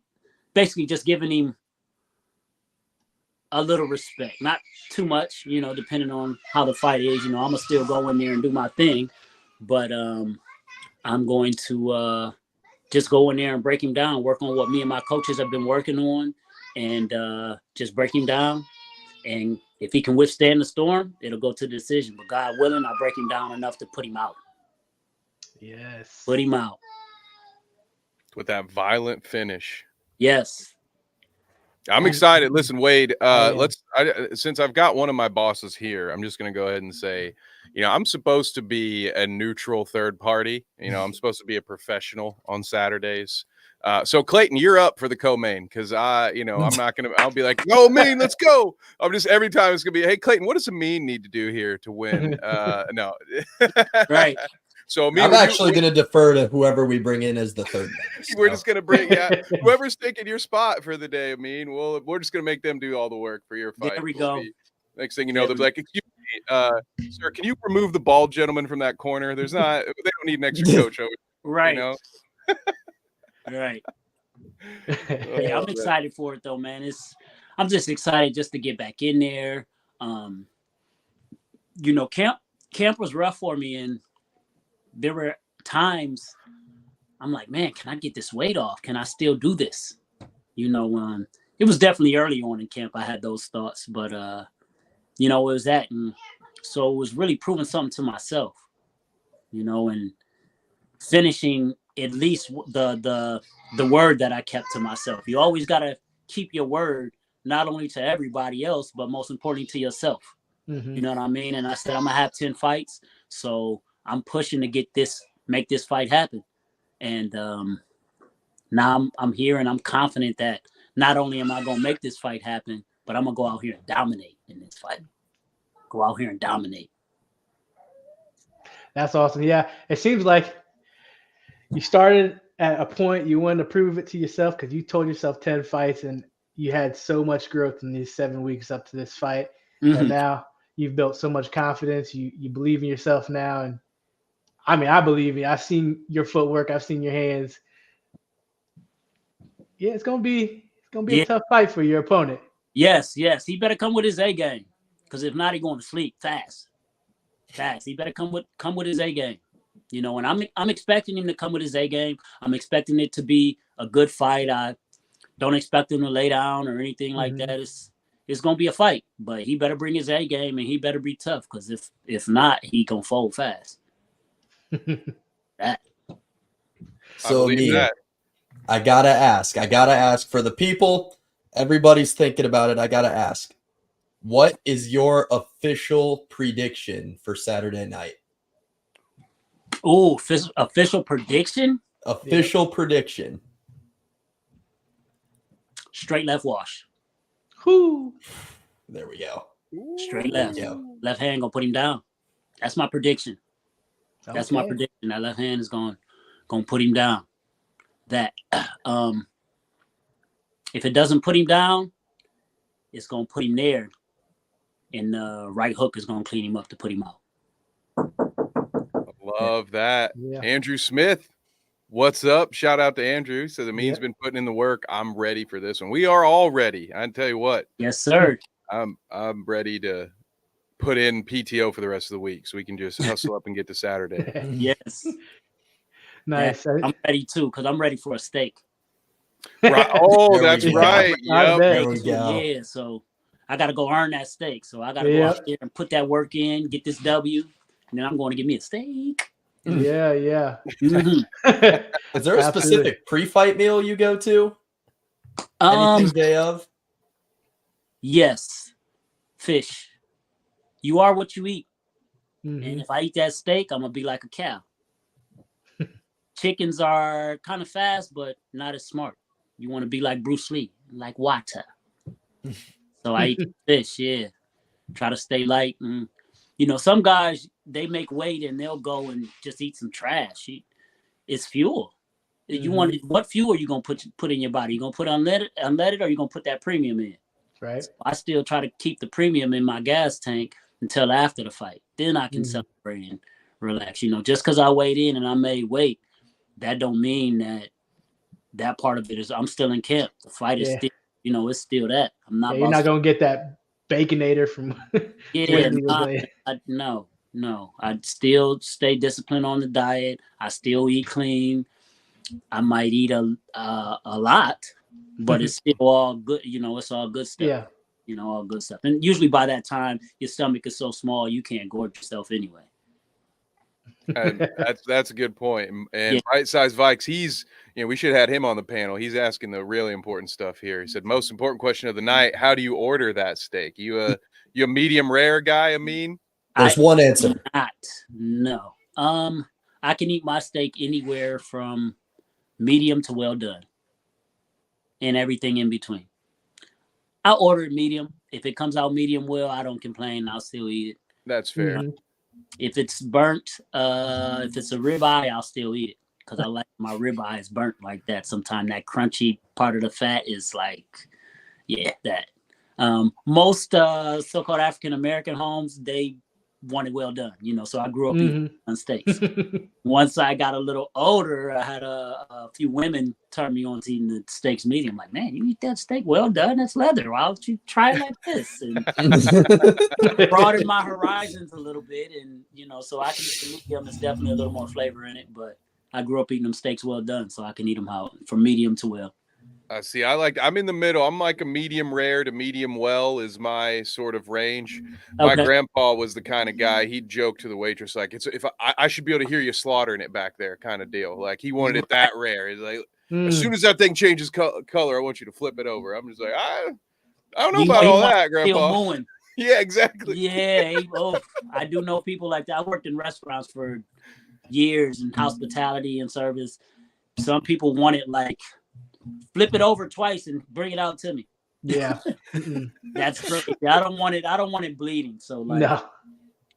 Speaker 2: basically just giving him a little respect, not too much, you know, depending on how the fight is. You know, I'm going to still go in there and do my thing, but I'm going to just go in there and break him down, work on what me and my coaches have been working on, and just break him down. And if he can withstand the storm, it'll go to the decision. But God willing, I'll break him down enough to put him out.
Speaker 1: Yes.
Speaker 2: Put him out.
Speaker 3: With that violent finish.
Speaker 2: Yes.
Speaker 3: I'm excited. Listen, Wade, since I've got one of my bosses here, I'm just going to go ahead and say, I'm supposed to be a neutral third party. I'm supposed to be a professional on Saturdays. So Clayton, you're up for the co-main because I'm not going to, I'll be like, no, Amin, let's go. I'm just, every time it's going to be, hey, Clayton, what does Amin need to do here to win? No.
Speaker 2: Right.
Speaker 3: So Amin,
Speaker 4: I'm actually going to defer to whoever we bring in as the third man. So.
Speaker 3: We're just going to bring, whoever's taking your spot for the day, Amin, we're just going to make them do all the work for your fight.
Speaker 2: There we go.
Speaker 3: Next thing you know, they'll be like, excuse me, sir, can you remove the bald gentleman from that corner? They don't need an extra coach over there.
Speaker 2: Right. Right. Yeah, I'm excited for it though, man. I'm just excited just to get back in there. Camp was rough for me, and there were times I'm like, man, can I get this weight off? Can I still do this? It was definitely early on in camp I had those thoughts, but it was that, and so it was really proving something to myself, and finishing at least the word that I kept to myself. You always got to keep your word, not only to everybody else, but most importantly to yourself. Mm-hmm. You know what I mean? And I said, I'm gonna have 10 fights. So I'm pushing to make this fight happen. And now I'm here, and I'm confident that not only am I gonna make this fight happen, but I'm gonna go out here and dominate in this fight. Go out here and dominate.
Speaker 1: That's awesome. Yeah, it seems like you started at a point you wanted to prove it to yourself because you told yourself 10 fights, and you had so much growth in these 7 weeks up to this fight. Mm-hmm. And now you've built so much confidence. You believe in yourself now. And I mean, I believe you. I've seen your footwork. I've seen your hands. Yeah, it's gonna be a tough fight for your opponent.
Speaker 2: Yes. He better come with his A game, because if not, he's going to sleep fast. He better come with his A game. And I'm expecting him to come with his A game. I'm expecting it to be a good fight. I don't expect him to lay down or anything like that. It's gonna be a fight, but he better bring his A game, and he better be tough, because if not, he gonna fold fast. That.
Speaker 4: So I gotta ask for the people. Everybody's thinking about it. I gotta ask, what is your official prediction for Saturday night?
Speaker 2: Oh, official prediction?
Speaker 4: Official prediction.
Speaker 2: Straight left wash.
Speaker 1: Whoo.
Speaker 4: There we go.
Speaker 2: Straight left. Left hand gonna put him down. That's my prediction. Okay. That's my prediction. That left hand is gonna put him down. That if it doesn't put him down, it's gonna put him there, and the right hook is gonna clean him up to put him out.
Speaker 3: Love that. Yeah. Andrew Smith, what's up? Shout out to Andrew. So Amin's been putting in the work. I'm ready for this one. We are all ready. I can tell you what.
Speaker 2: Yes, sir.
Speaker 3: I'm ready to put in PTO for the rest of the week, so we can just hustle up and get to Saturday.
Speaker 2: Yes.
Speaker 1: Nice.
Speaker 2: Yeah, I'm ready too, because I'm ready for a steak.
Speaker 3: Right. Oh, that's right.
Speaker 1: Yep.
Speaker 4: There we go.
Speaker 2: Yeah, so I got to go earn that steak. So I got to go out there and put that work in, get this W, and then I'm going to get me a steak.
Speaker 1: Yeah.
Speaker 4: Is there a specific pre-fight meal you go to? Anything day of?
Speaker 2: Yes. Fish. You are what you eat.
Speaker 1: Mm-hmm.
Speaker 2: And if I eat that steak, I'm going to be like a cow. Chickens are kind of fast, but not as smart. You want to be like Bruce Lee, like water. So I eat fish, yeah. Try to stay light. And, some guys, they make weight and they'll go and just eat some trash. It's fuel. Mm-hmm. What fuel are you going to put in your body? You going to put unleaded, or you going to put that premium in?
Speaker 1: Right.
Speaker 2: So I still try to keep the premium in my gas tank until after the fight. Then I can celebrate and relax. Just because I weighed in and I made weight, that don't mean that part of it is I'm still in camp. The fight is still, it's still that. I'm not.
Speaker 1: You're not gonna get that baconator from.
Speaker 2: No. No, I still stay disciplined on the diet. I still eat clean. I might eat a lot, but it's still all good. It's all good stuff.
Speaker 1: Yeah.
Speaker 2: All good stuff. And usually by that time, your stomach is so small you can't gorge yourself anyway.
Speaker 3: And that's a good point. And Right Size Vikes, we should have had him on the panel. He's asking the really important stuff here. He said, most important question of the night, how do you order that steak? You a medium rare guy, Amin?
Speaker 4: There's one answer.
Speaker 2: No. I can eat my steak anywhere from medium to well done and everything in between. I'll order it medium. If it comes out medium well, I don't complain. I'll still eat it.
Speaker 3: That's fair.
Speaker 2: If it's burnt, if it's a ribeye, I'll still eat it because I like my ribeyes burnt like that. Sometimes that crunchy part of the fat is like, that. Most so-called African-American homes, they want it well done, so I grew up eating steaks. Once I got a little older, I had a few women turn me on to eating the steaks medium. Like, man, you eat that steak well done? That's leather. Why don't you try it like this? And broaden my horizons a little bit. And, so I can eat the medium. There's definitely a little more flavor in it. But I grew up eating them steaks well done, so I can eat them from medium to well.
Speaker 3: See, I'm in the middle. I'm like a medium rare to medium well is my sort of range. My grandpa was the kind of guy, he'd joke to the waitress, like, if I should be able to hear you slaughtering it back there kind of deal. Like he wanted it that rare. He's like, as soon as that thing changes color, I want you to flip it over. I'm just like, I don't know about all that, grandpa. Yeah, exactly.
Speaker 2: Yeah. I do know people like that. I worked in restaurants for years in hospitality and service. Some people want it like, flip it over twice and bring it out to me.
Speaker 1: Yeah.
Speaker 2: That's perfect. I don't want it bleeding. So like, no.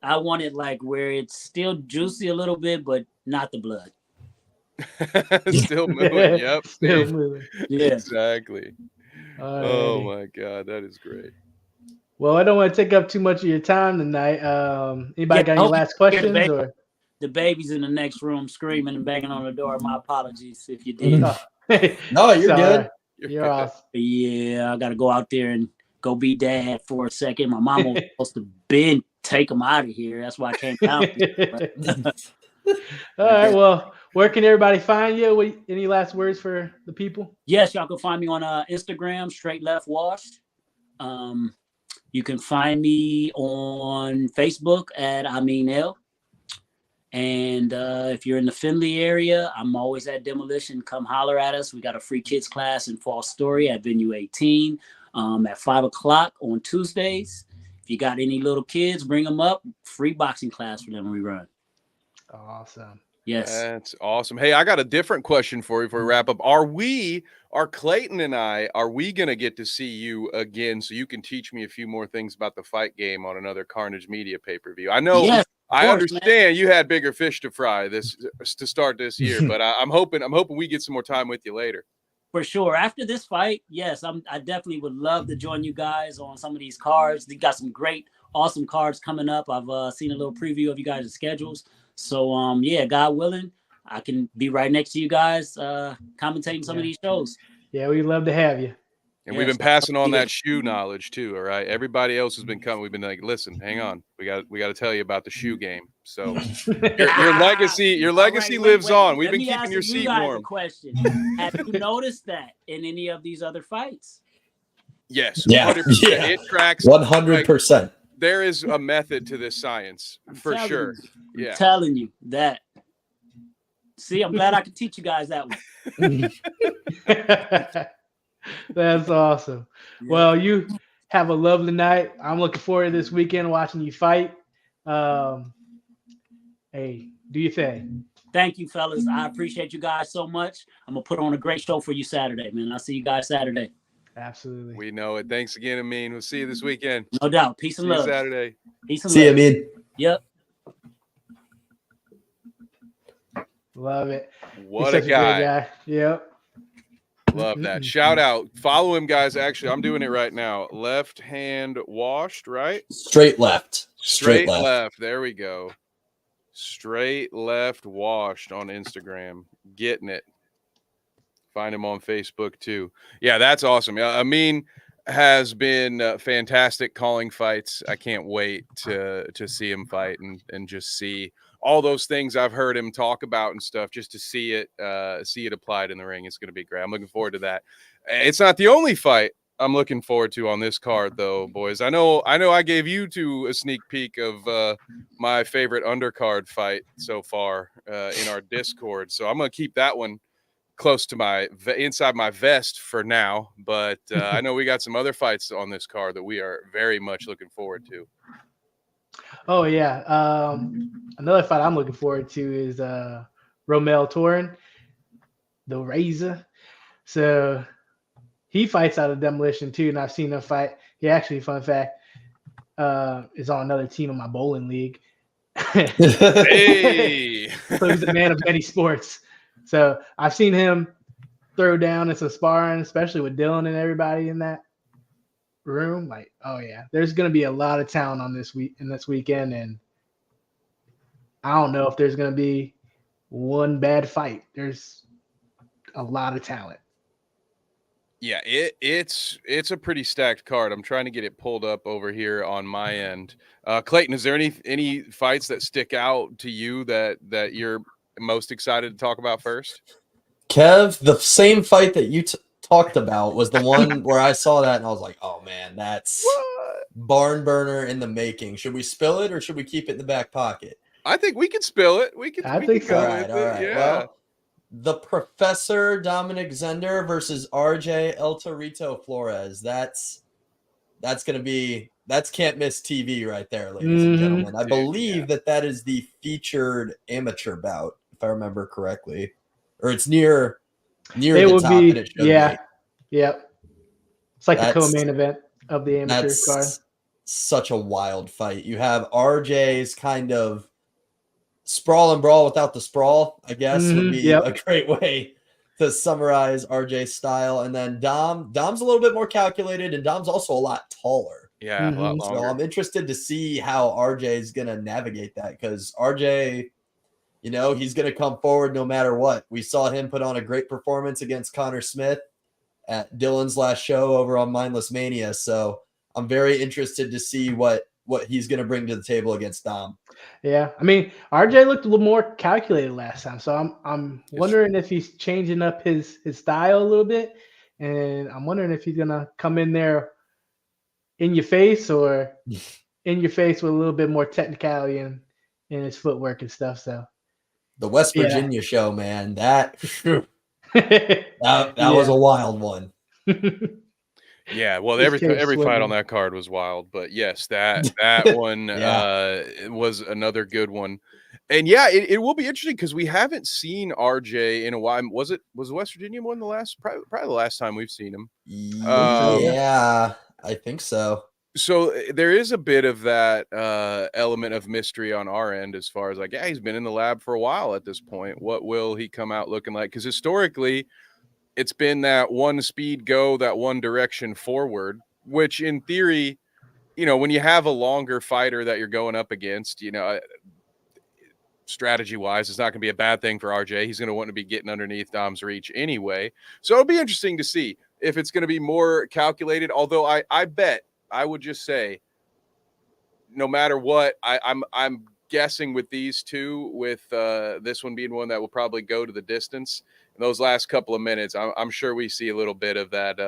Speaker 2: I want it like where it's still juicy a little bit, but not the blood.
Speaker 3: Still moving. Yep.
Speaker 1: Still moving.
Speaker 2: Yeah.
Speaker 3: Exactly. Oh my God. That is great.
Speaker 1: Well, I don't want to take up too much of your time tonight. Anybody got any last questions? Or
Speaker 2: the baby's in the next room screaming and banging on the door. My apologies if you did.
Speaker 4: No, you're good.
Speaker 1: You're awesome.
Speaker 2: Yeah, I got to go out there and go be dad for a second. My mom was supposed to take him out of here. That's why I came down.
Speaker 1: All right. Well, where can everybody find you? Any last words for the people?
Speaker 2: Yes, y'all can find me on Instagram, Straight Left Washed. You can find me on Facebook at Amin L. And if you're in the Findlay area, I'm always at Demolition. Come holler at us. We got a free kids class in Fostoria at Venue 18 at 5 o'clock on Tuesdays. If you got any little kids, bring them up. Free boxing class for them we run.
Speaker 1: Awesome.
Speaker 2: Yes.
Speaker 3: That's awesome. Hey, I got a different question for you before we wrap up. Are Clayton and I going to get to see you again so you can teach me a few more things about the fight game on another Carnage Media pay-per-view? I know. Yes. I understand you had bigger fish to fry to start this year, but I'm hoping we get some more time with you later.
Speaker 2: For sure. After this fight, yes, I definitely would love to join you guys on some of these cards. You got some great, awesome cards coming up. I've seen a little preview of you guys' schedules. So, God willing, I can be right next to you guys commentating some of these shows.
Speaker 1: Yeah, we'd love to have you.
Speaker 3: And we've been passing on that shoe knowledge too. All right. Everybody else has been coming. We've been like, listen, hang on. We got to tell you about the shoe game. So your legacy lives on. We've been keeping your seat warm.
Speaker 2: Question. Have you noticed that in any of these other fights?
Speaker 3: Yes.
Speaker 4: Yeah.
Speaker 3: 100%. Yeah. It tracks
Speaker 4: 100%.
Speaker 3: Like, there is a method to this science for sure.
Speaker 2: I'm telling you that. See, I'm glad I could teach you guys that one.
Speaker 1: That's awesome. Yeah. Well, you have a lovely night. I'm looking forward to this weekend watching you fight. Hey, do your thing.
Speaker 2: Thank you, fellas. I appreciate you guys so much. I'm going to put on a great show for you Saturday, man. I'll see you guys Saturday.
Speaker 1: Absolutely.
Speaker 3: We know it. Thanks again, Amin. We'll see you this weekend.
Speaker 2: No doubt. Peace and love.
Speaker 3: Saturday.
Speaker 2: Peace and
Speaker 4: love. See you,
Speaker 2: Amin. Yep.
Speaker 1: Love it.
Speaker 3: What a guy.
Speaker 1: Yep.
Speaker 3: Love that. Shout out. Follow him, guys. Actually, I'm doing it right now. Left Hand Washed, right?
Speaker 4: Straight left.
Speaker 3: Straight left. There we go. Straight Left Washed on Instagram. Getting it. Find him on Facebook too. Yeah, that's awesome. I mean, has been fantastic calling fights. I can't wait to see him fight and just see all those things I've heard him talk about and stuff, just to see it applied in the ring. It's going to be great. I'm looking forward to that. It's not the only fight I'm looking forward to on this card, though, boys. I know I gave you two a sneak peek of my favorite undercard fight so far in our Discord, so I'm going to keep that one close to my inside my vest for now, but I know we got some other fights on this card that we are very much looking forward to.
Speaker 1: Oh yeah, another fight I'm looking forward to is Romel Torin, the Razor. So he fights out of Demolition too, and I've seen him fight. He actually, fun fact, is on another team in my bowling league.
Speaker 3: Hey,
Speaker 1: So he's a man of many sports. So I've seen him throw down in some sparring, especially with Dylan and everybody in that room. Like, oh yeah, there's gonna be a lot of talent on this weekend, and I don't know if there's gonna be one bad fight. There's a lot of talent.
Speaker 3: yeah, it's a pretty stacked card. I'm trying to get it pulled up over here on my end. Clayton, is there any fights that stick out to you that you're most excited to talk about first?
Speaker 4: Kev, the same fight that you talked about was the one where I saw that and I was like, oh man, that's barn burner in the making. Should we spill it or should we keep it in the back pocket?
Speaker 3: I think we can spill it.
Speaker 1: I think so.
Speaker 3: Go
Speaker 4: All right.
Speaker 3: Yeah.
Speaker 4: Well, the Professor Dominic Zender versus RJ El Torito Flores. That's can't miss TV right there, ladies and gentlemen. I believe that is the featured amateur bout, if I remember correctly, or it's near the top that it should be.
Speaker 1: Yep. It's like the co-main event of the amateur card.
Speaker 4: Such a wild fight. You have RJ's kind of sprawl and brawl without the sprawl, I guess, would be a great way to summarize RJ's style. And then Dom's a little bit more calculated, and Dom's also a lot taller.
Speaker 3: Yeah, a lot longer.
Speaker 4: So I'm interested to see how RJ is going to navigate that, because RJ, he's going to come forward no matter what. We saw him put on a great performance against Connor Smith at Dylan's last show over on Mindless Mania. So I'm very interested to see what he's going to bring to the table against Dom.
Speaker 1: Yeah, I mean, RJ looked a little more calculated last time, so I'm wondering if he's changing up his style a little bit, and I'm wondering if he's gonna come in there in your face or in your face with a little bit more technicality in his footwork and stuff. So
Speaker 4: the West Virginia show, man, that was a wild one.
Speaker 3: Yeah, well, every fight on that card was wild, but yes, that one was another good one, and yeah, it will be interesting because we haven't seen RJ in a while. Was West Virginia one probably the last time we've seen him?
Speaker 4: Yeah, I think so.
Speaker 3: So there is a bit of that element of mystery on our end as far as like, yeah, he's been in the lab for a while at this point. What will he come out looking like? Because historically, it's been that one speed go, that one direction forward, which in theory, when you have a longer fighter that you're going up against, strategy wise, it's not going to be a bad thing for RJ. He's going to want to be getting underneath Dom's reach anyway. So it'll be interesting to see if it's going to be more calculated. Although I bet, I would just say, no matter what, I'm guessing with these two, with this one being one that will probably go to the distance. Those last couple of minutes, I'm sure we see a little bit of that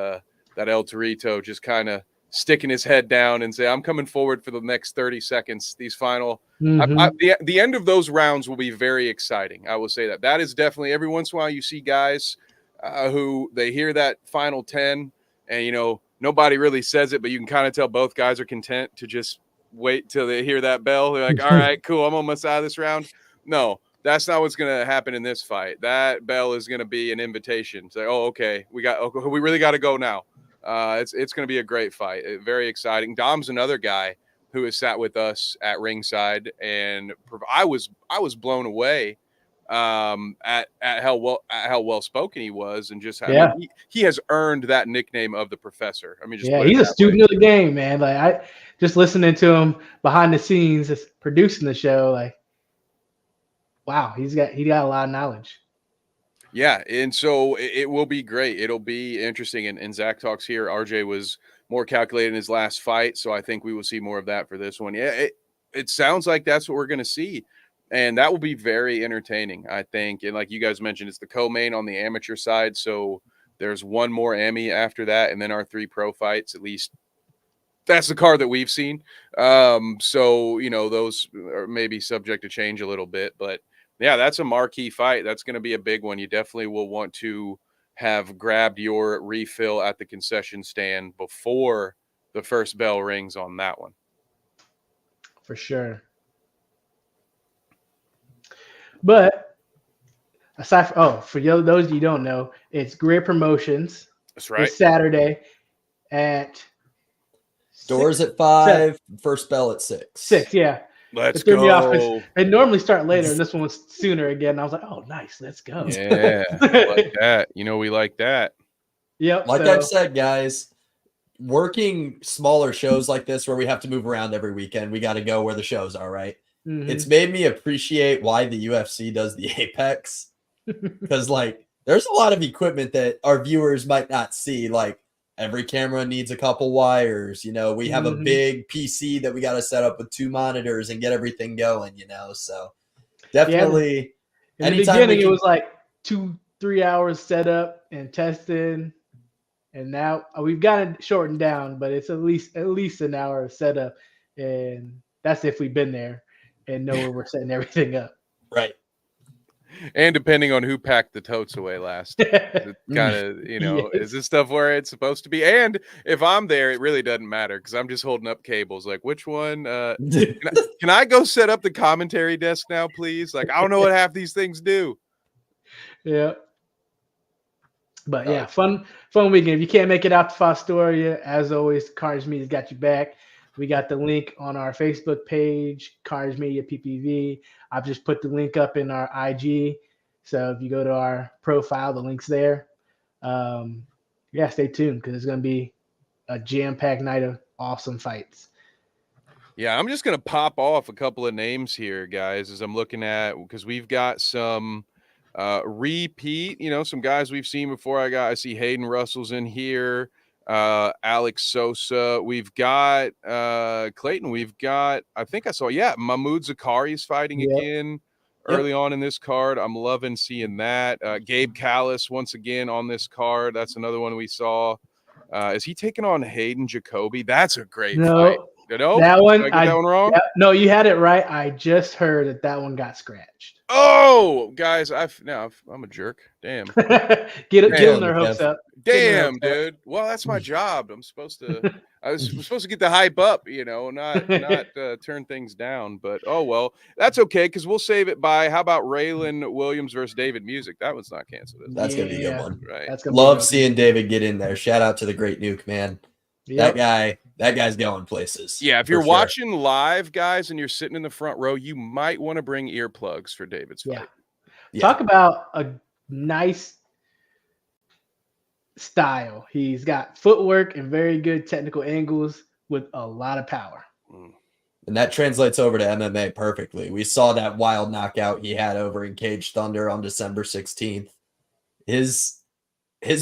Speaker 3: El Torito just kind of sticking his head down and say, I'm coming forward for the next 30 seconds. These final, the end of those rounds will be very exciting. I will say that is definitely, every once in a while you see guys who they hear that final 10 and, nobody really says it, but you can kind of tell both guys are content to just wait till they hear that bell. They're like, all right, cool, I'm almost out of this round. No. That's not what's going to happen in this fight. That bell is going to be an invitation. Say, oh, okay, we really got to go now. It's going to be a great fight. Very exciting. Dom's another guy who has sat with us at ringside, and I was blown away at how well spoken he was, and just how he has earned that nickname of the Professor. I mean,
Speaker 1: he's a student of the game, man. Like, I just listening to him behind the scenes, just producing the show, like. Wow, he got a lot of knowledge. Yeah,
Speaker 3: and so it will be great. It'll be interesting. And Zach talks here. RJ was more calculated in his last fight. So I think we will see more of that for this one. Yeah, it sounds like that's what we're going to see. And that will be very entertaining, I think. And like you guys mentioned, it's the co-main on the amateur side. So there's one more Emmy after that, and then our 3 pro fights. At least that's the card that we've seen. So, you know, those are maybe subject to change a little bit. But, yeah, that's a marquee fight. That's going to be a big one. You definitely will want to have grabbed your refill at the concession stand before the first bell rings on that one.
Speaker 1: For sure. But aside from, for those you don't know, it's Greer Promotions.
Speaker 3: That's right.
Speaker 1: It's Saturday at
Speaker 4: doors
Speaker 1: 6,
Speaker 4: at 5,
Speaker 1: 7,
Speaker 4: first bell at 6.
Speaker 1: 6, yeah.
Speaker 3: Let's
Speaker 1: threw me off 'cause
Speaker 3: go.
Speaker 1: they normally start later, and this one was sooner again. I was like, oh, nice, let's go.
Speaker 3: Yeah, like that. You know, we like that.
Speaker 1: Yep.
Speaker 4: Like I've said, guys, working smaller shows like this where we have to move around every weekend, we got to go where the shows are, right? It's made me appreciate why the UFC does the Apex, because like there's a lot of equipment that our viewers might not see. Like every camera needs a couple wires, you know, we have a big PC that we got to set up with 2 monitors and get everything going, you know, so definitely.
Speaker 1: Yeah, in the beginning, it was like 2-3 hours set up and testing, and now we've got it shortened down, but it's at least an hour of setup, and that's if we've been there and know where we're setting everything up.
Speaker 4: Right.
Speaker 3: And depending on who packed the totes away last, kind of, you know,
Speaker 1: Yes.
Speaker 3: is this stuff where it's supposed to be? And if I'm there, it really doesn't matter because I'm just holding up cables. Like, which one? Can I go set up the commentary desk now, please? Like, I don't know what half these things do.
Speaker 1: Yeah. But yeah, fun weekend. If you can't make it out to Fostoria, as always, Carnage Media's got you back. We got the link on our Facebook page, Carnage Media PPV. I've just put the link up in our IG. So if you go to our profile, the link's there. Yeah, stay tuned because it's going to be a jam-packed night of awesome fights.
Speaker 3: Yeah, I'm just going to pop off a couple of names here, guys, as I'm looking at, because we've got some repeat, you know, some guys we've seen before. I see Hayden Russell's in here. Alex Sosa, we've got Clayton, we've got, I think I saw, Mahmoud Zakari's fighting again early on in this card. I'm loving seeing that. Gabe Callis once again on this card. That's another one we saw. Is he taking on Hayden Jacoby? That's a great fight. No,
Speaker 1: that one,
Speaker 3: did I get that one wrong?
Speaker 1: Yeah, no, you had it right. I just heard that one got scratched.
Speaker 3: Oh, guys, I'm a jerk. Damn.
Speaker 1: Get them their hopes up.
Speaker 3: Damn, dude. Well, that's my job. I was supposed to get the hype up, you know, not turn things down. But oh well, that's okay because we'll save it by how about Raylan Williams versus David Music? That one's not canceled.
Speaker 4: That's gonna be a good one.
Speaker 3: Right.
Speaker 4: Love seeing David get in there. Shout out to the Great Nuke, man. Yep. That guy's going places.
Speaker 3: Yeah, if you're watching live, guys, and you're sitting in the front row, you might want to bring earplugs for David's fight.
Speaker 1: Yeah. Talk about a nice style. He's got footwork and very good technical angles with a lot of power.
Speaker 4: And that translates over to MMA perfectly. We saw that wild knockout he had over in Cage Thunder on December 16th. His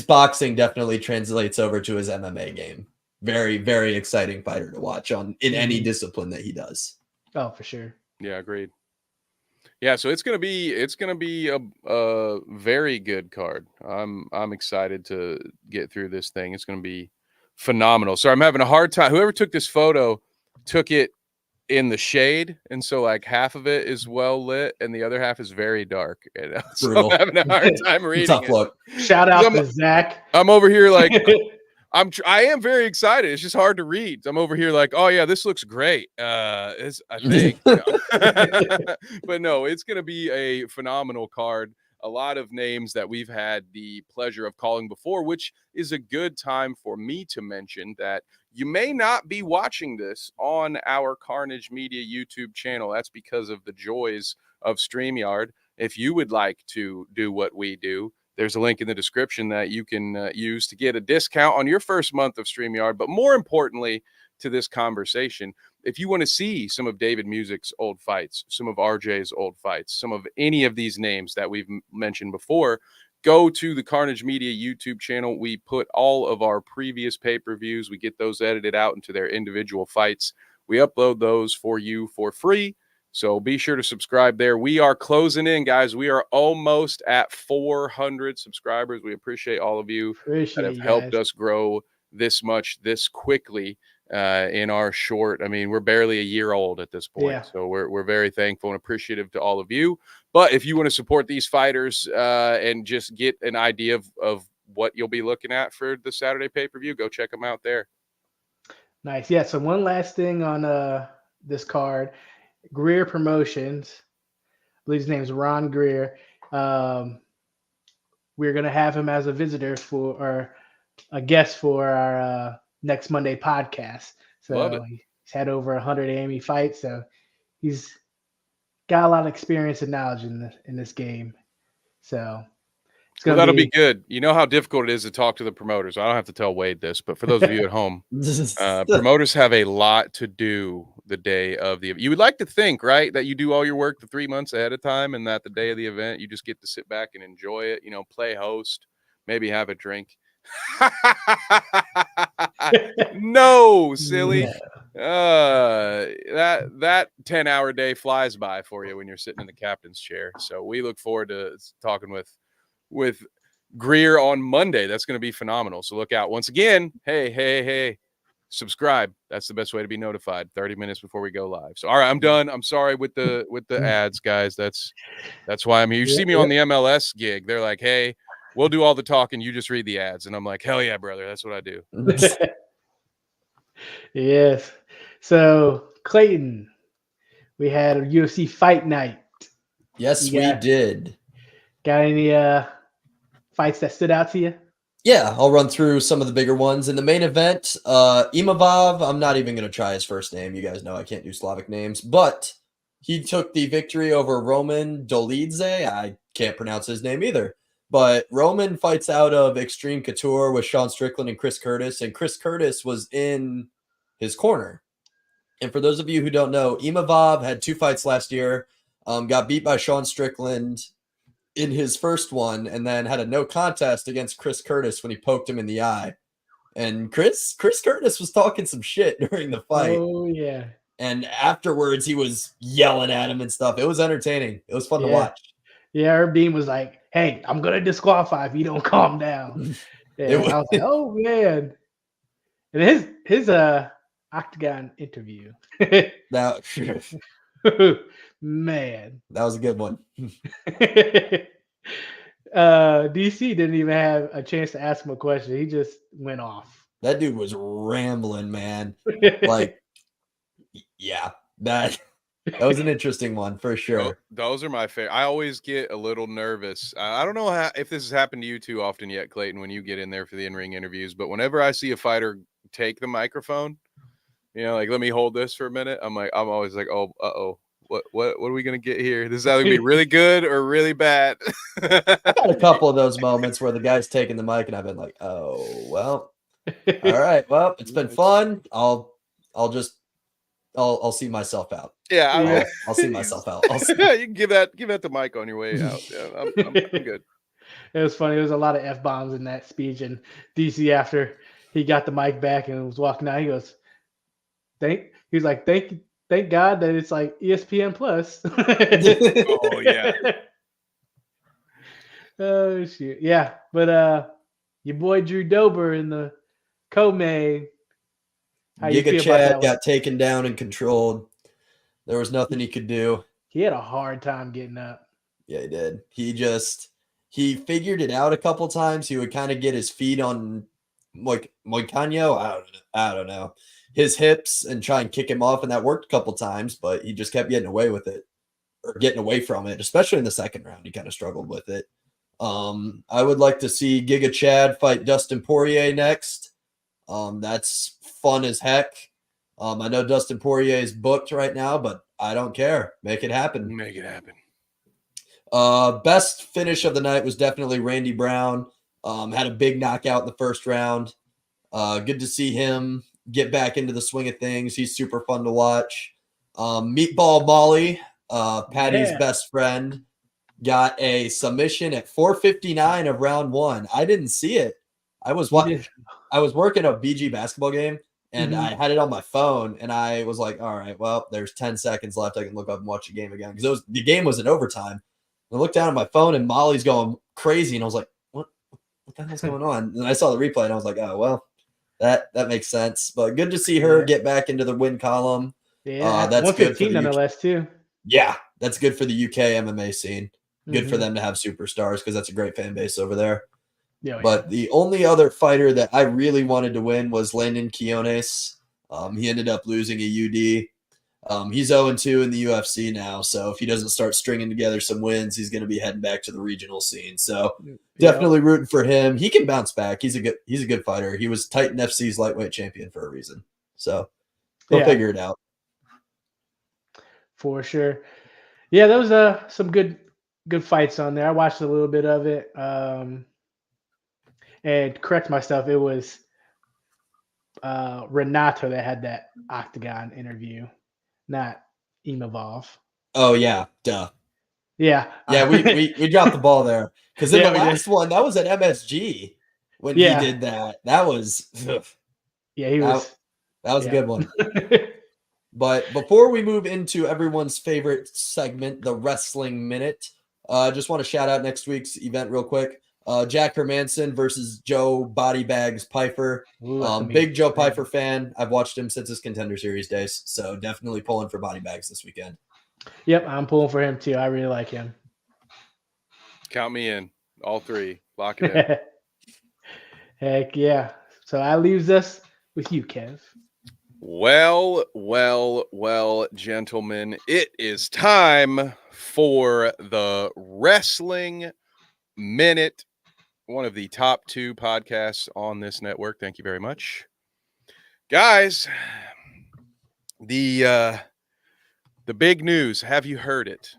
Speaker 4: boxing definitely translates over to his MMA game. Very, very exciting fighter to watch in any discipline that he does.
Speaker 1: Oh, for sure.
Speaker 3: Yeah, agreed. Yeah, so it's gonna be a very good card. I'm excited to get through this thing. It's gonna be phenomenal. So I'm having a hard time. Whoever took this photo took it in the shade, and so like half of it is well lit, and the other half is very dark. And so I'm having a hard time reading.
Speaker 4: Tough look.
Speaker 1: Shout out to Zach.
Speaker 3: I'm over here like. I am very excited. It's just hard to read. I'm over here like, oh yeah, this looks great. I think, but no, it's going to be a phenomenal card. A lot of names that we've had the pleasure of calling before, which is a good time for me to mention that you may not be watching this on our Carnage Media YouTube channel. That's because of the joys of StreamYard. If you would like to do what we do, there's a link in the description that you can use to get a discount on your first month of StreamYard. But more importantly to this conversation, if you want to see some of David Music's old fights, some of RJ's old fights, some of any of these names that we've mentioned before, go to the Carnage Media YouTube channel. We put all of our previous pay-per-views. We get those edited out into their individual fights. We upload those for you for free. So be sure to subscribe there. We are closing in, guys. We are almost at 400 subscribers. We appreciate all of you that have helped us grow this much, this quickly in our short. I mean, we're barely a year old at this point. Yeah. So we're very thankful and appreciative to all of you. But if you want to support these fighters and just get an idea of what you'll be looking at for the Saturday pay-per-view, go check them out there.
Speaker 1: Nice. Yeah. So one last thing on this card, Greer Promotions. I believe his name is Ron Greer. We're going to have him as a visitor or a guest for our next Monday podcast. So he's had over 100 AME fights. So he's got a lot of experience and knowledge in this game. So
Speaker 3: that'll be good. You know how difficult it is to talk to the promoters. I don't have to tell Wade this, but for those of you at home, promoters have a lot to do the day of the event. You would like to think, right, that you do all your work the 3 months ahead of time and that the day of the event, you just get to sit back and enjoy it, play host, maybe have a drink. No, silly. That 10-hour day flies by for you when you're sitting in the captain's chair. So we look forward to talking with Greer on Monday. That's going to be phenomenal. So look out. Once again, hey, subscribe. That's the best way to be notified 30 minutes before we go live. So all right, I'm done. I'm sorry with the ads, guys. That's why I'm here. You see me on the MLS gig. They're like, hey, we'll do all the talking. You just read the ads. And I'm like, hell yeah, brother. That's what I do.
Speaker 1: Yes. So Clayton, we had a UFC fight night.
Speaker 4: Yes, we did.
Speaker 1: Got any fights that stood out to you?
Speaker 4: Yeah, I'll run through some of the bigger ones. In the main event, Imavov, I'm not even going to try his first name. You guys know I can't do Slavic names. But he took the victory over Roman Dolidze. I can't pronounce his name either. But Roman fights out of Extreme Couture with Sean Strickland and Chris Curtis. And Chris Curtis was in his corner. And for those of you who don't know, Imavov had 2 fights last year. Got beat by Sean Strickland in his first one, and then had a no contest against Chris Curtis when he poked him in the eye. And Chris Curtis was talking some shit during the fight.
Speaker 1: Oh, yeah.
Speaker 4: And afterwards, he was yelling at him and stuff. It was entertaining. It was fun to watch.
Speaker 1: Yeah, Herb Dean was like, hey, I'm going to disqualify if you don't calm down. I was like, oh, man. And his Octagon interview.
Speaker 4: Now,
Speaker 1: man,
Speaker 4: that was a good one.
Speaker 1: DC didn't even have a chance to ask him a question. He just went off.
Speaker 4: That dude was rambling, man. Like, yeah, that was an interesting one for sure.
Speaker 3: Those are my favorite. I always get a little nervous. I don't know if this has happened to you too often yet, Clayton, when you get in there for the in-ring interviews, but whenever I see a fighter take the microphone, like, let me hold this for a minute, I'm always like, oh, uh-oh. What are we gonna get here? This is either gonna be really good or really bad.
Speaker 4: I had a couple of those moments where the guy's taking the mic and I've been like, oh well, all right, well, it's been fun. I'll see myself out.
Speaker 3: Yeah,
Speaker 4: I'll see myself out.
Speaker 3: Yeah, you can give that the mic on your way out. Yeah, I'm good.
Speaker 1: It was funny. There was a lot of F-bombs in that speech, and DC, after he got the mic back and was walking out, he goes, thank God that it's like ESPN Plus.
Speaker 3: Oh yeah.
Speaker 1: Oh shit. Yeah. But your boy Drew Dober in the co-main.
Speaker 4: Giga Chad got taken down and controlled. There was nothing he could do.
Speaker 1: He had a hard time getting up.
Speaker 4: Yeah, he did. He figured it out a couple times. He would kind of get his feet on like Moicano. I don't know. His hips and try and kick him off, and that worked a couple times, but he just kept getting away with it, or getting away from it, especially in the second round. He kind of struggled with it. I would like to see Giga Chad fight Dustin Poirier next. That's fun as heck. I know Dustin Poirier is booked right now, but I don't care. Make it happen.
Speaker 3: Make it happen.
Speaker 4: Best finish of the night was definitely Randy Brown. Had a big knockout in the first round. Good to see him get back into the swing of things. He's super fun to watch. Meatball Molly, Patty's best friend, got a submission at 4:59 of round 1. I didn't see it. I was working a BG basketball game, and I had it on my phone, and I was like, all right, well, there's 10 seconds left. I can look up and watch the game again, because the game was in overtime. I looked down at my phone, and Molly's going crazy, and I was like, what the hell's going on? And I saw the replay, and I was like, oh, well, that makes sense. But good to see her get back into the win column.
Speaker 1: Yeah,
Speaker 4: that's
Speaker 1: 115 nonetheless, too.
Speaker 4: Yeah, that's good for the UK MMA scene. Good for them to have superstars, because that's a great fan base over there.
Speaker 1: Yeah,
Speaker 4: but the only other fighter that I really wanted to win was Landon Quiones. He ended up losing a UD. He's 0-2 in the UFC now, so if he doesn't start stringing together some wins, he's going to be heading back to the regional scene. So definitely rooting for him. He can bounce back. He's a good fighter. He was Titan FC's lightweight champion for a reason. So he'll figure it out.
Speaker 1: For sure. Yeah, there was some good fights on there. I watched a little bit of it. And correct myself, it was Renato that had that Octagon interview, not Imavov.
Speaker 4: Oh yeah, duh.
Speaker 1: Yeah,
Speaker 4: we dropped the ball there, because in the last one, that was at MSG when he did that. That was
Speaker 1: he was.
Speaker 4: That was a good one. But before we move into everyone's favorite segment, the Wrestling Minute, I just want to shout out next week's event real quick. Jack Hermanson versus Joe Bodybags Piper. Big Joe Piper fan. I've watched him since his Contender Series days, so definitely pulling for Bodybags this weekend.
Speaker 1: Yep, I'm pulling for him too. I really like him.
Speaker 3: Count me in. All three. Lock it in.
Speaker 1: Heck yeah. So that leaves us with you, Kev.
Speaker 3: Well, gentlemen, it is time for the Wrestling Minute, one of the top 2 podcasts on this network. Thank you very much. Guys, the big news, have you heard it?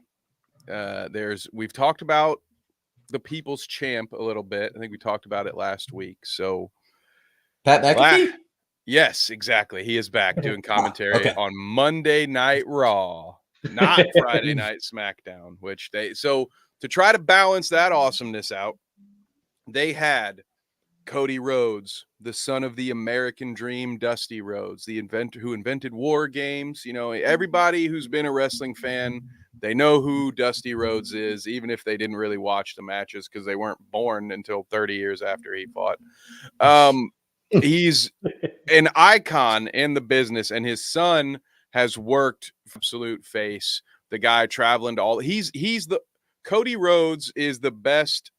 Speaker 3: We've talked about the People's Champ a little bit. I think we talked about it last week. So
Speaker 4: Pat McAfee?
Speaker 3: Yes, exactly. He is back doing commentary on Monday Night Raw, not Friday Night SmackDown, to try to balance that awesomeness out, they had Cody Rhodes, the son of the American Dream, Dusty Rhodes, the inventor who invented War Games. You know, everybody who's been a wrestling fan, they know who Dusty Rhodes is, even if they didn't really watch the matches because they weren't born until 30 years after he fought. He's an icon in the business, and his son has worked absolute face. The guy traveling to all Cody Rhodes is the best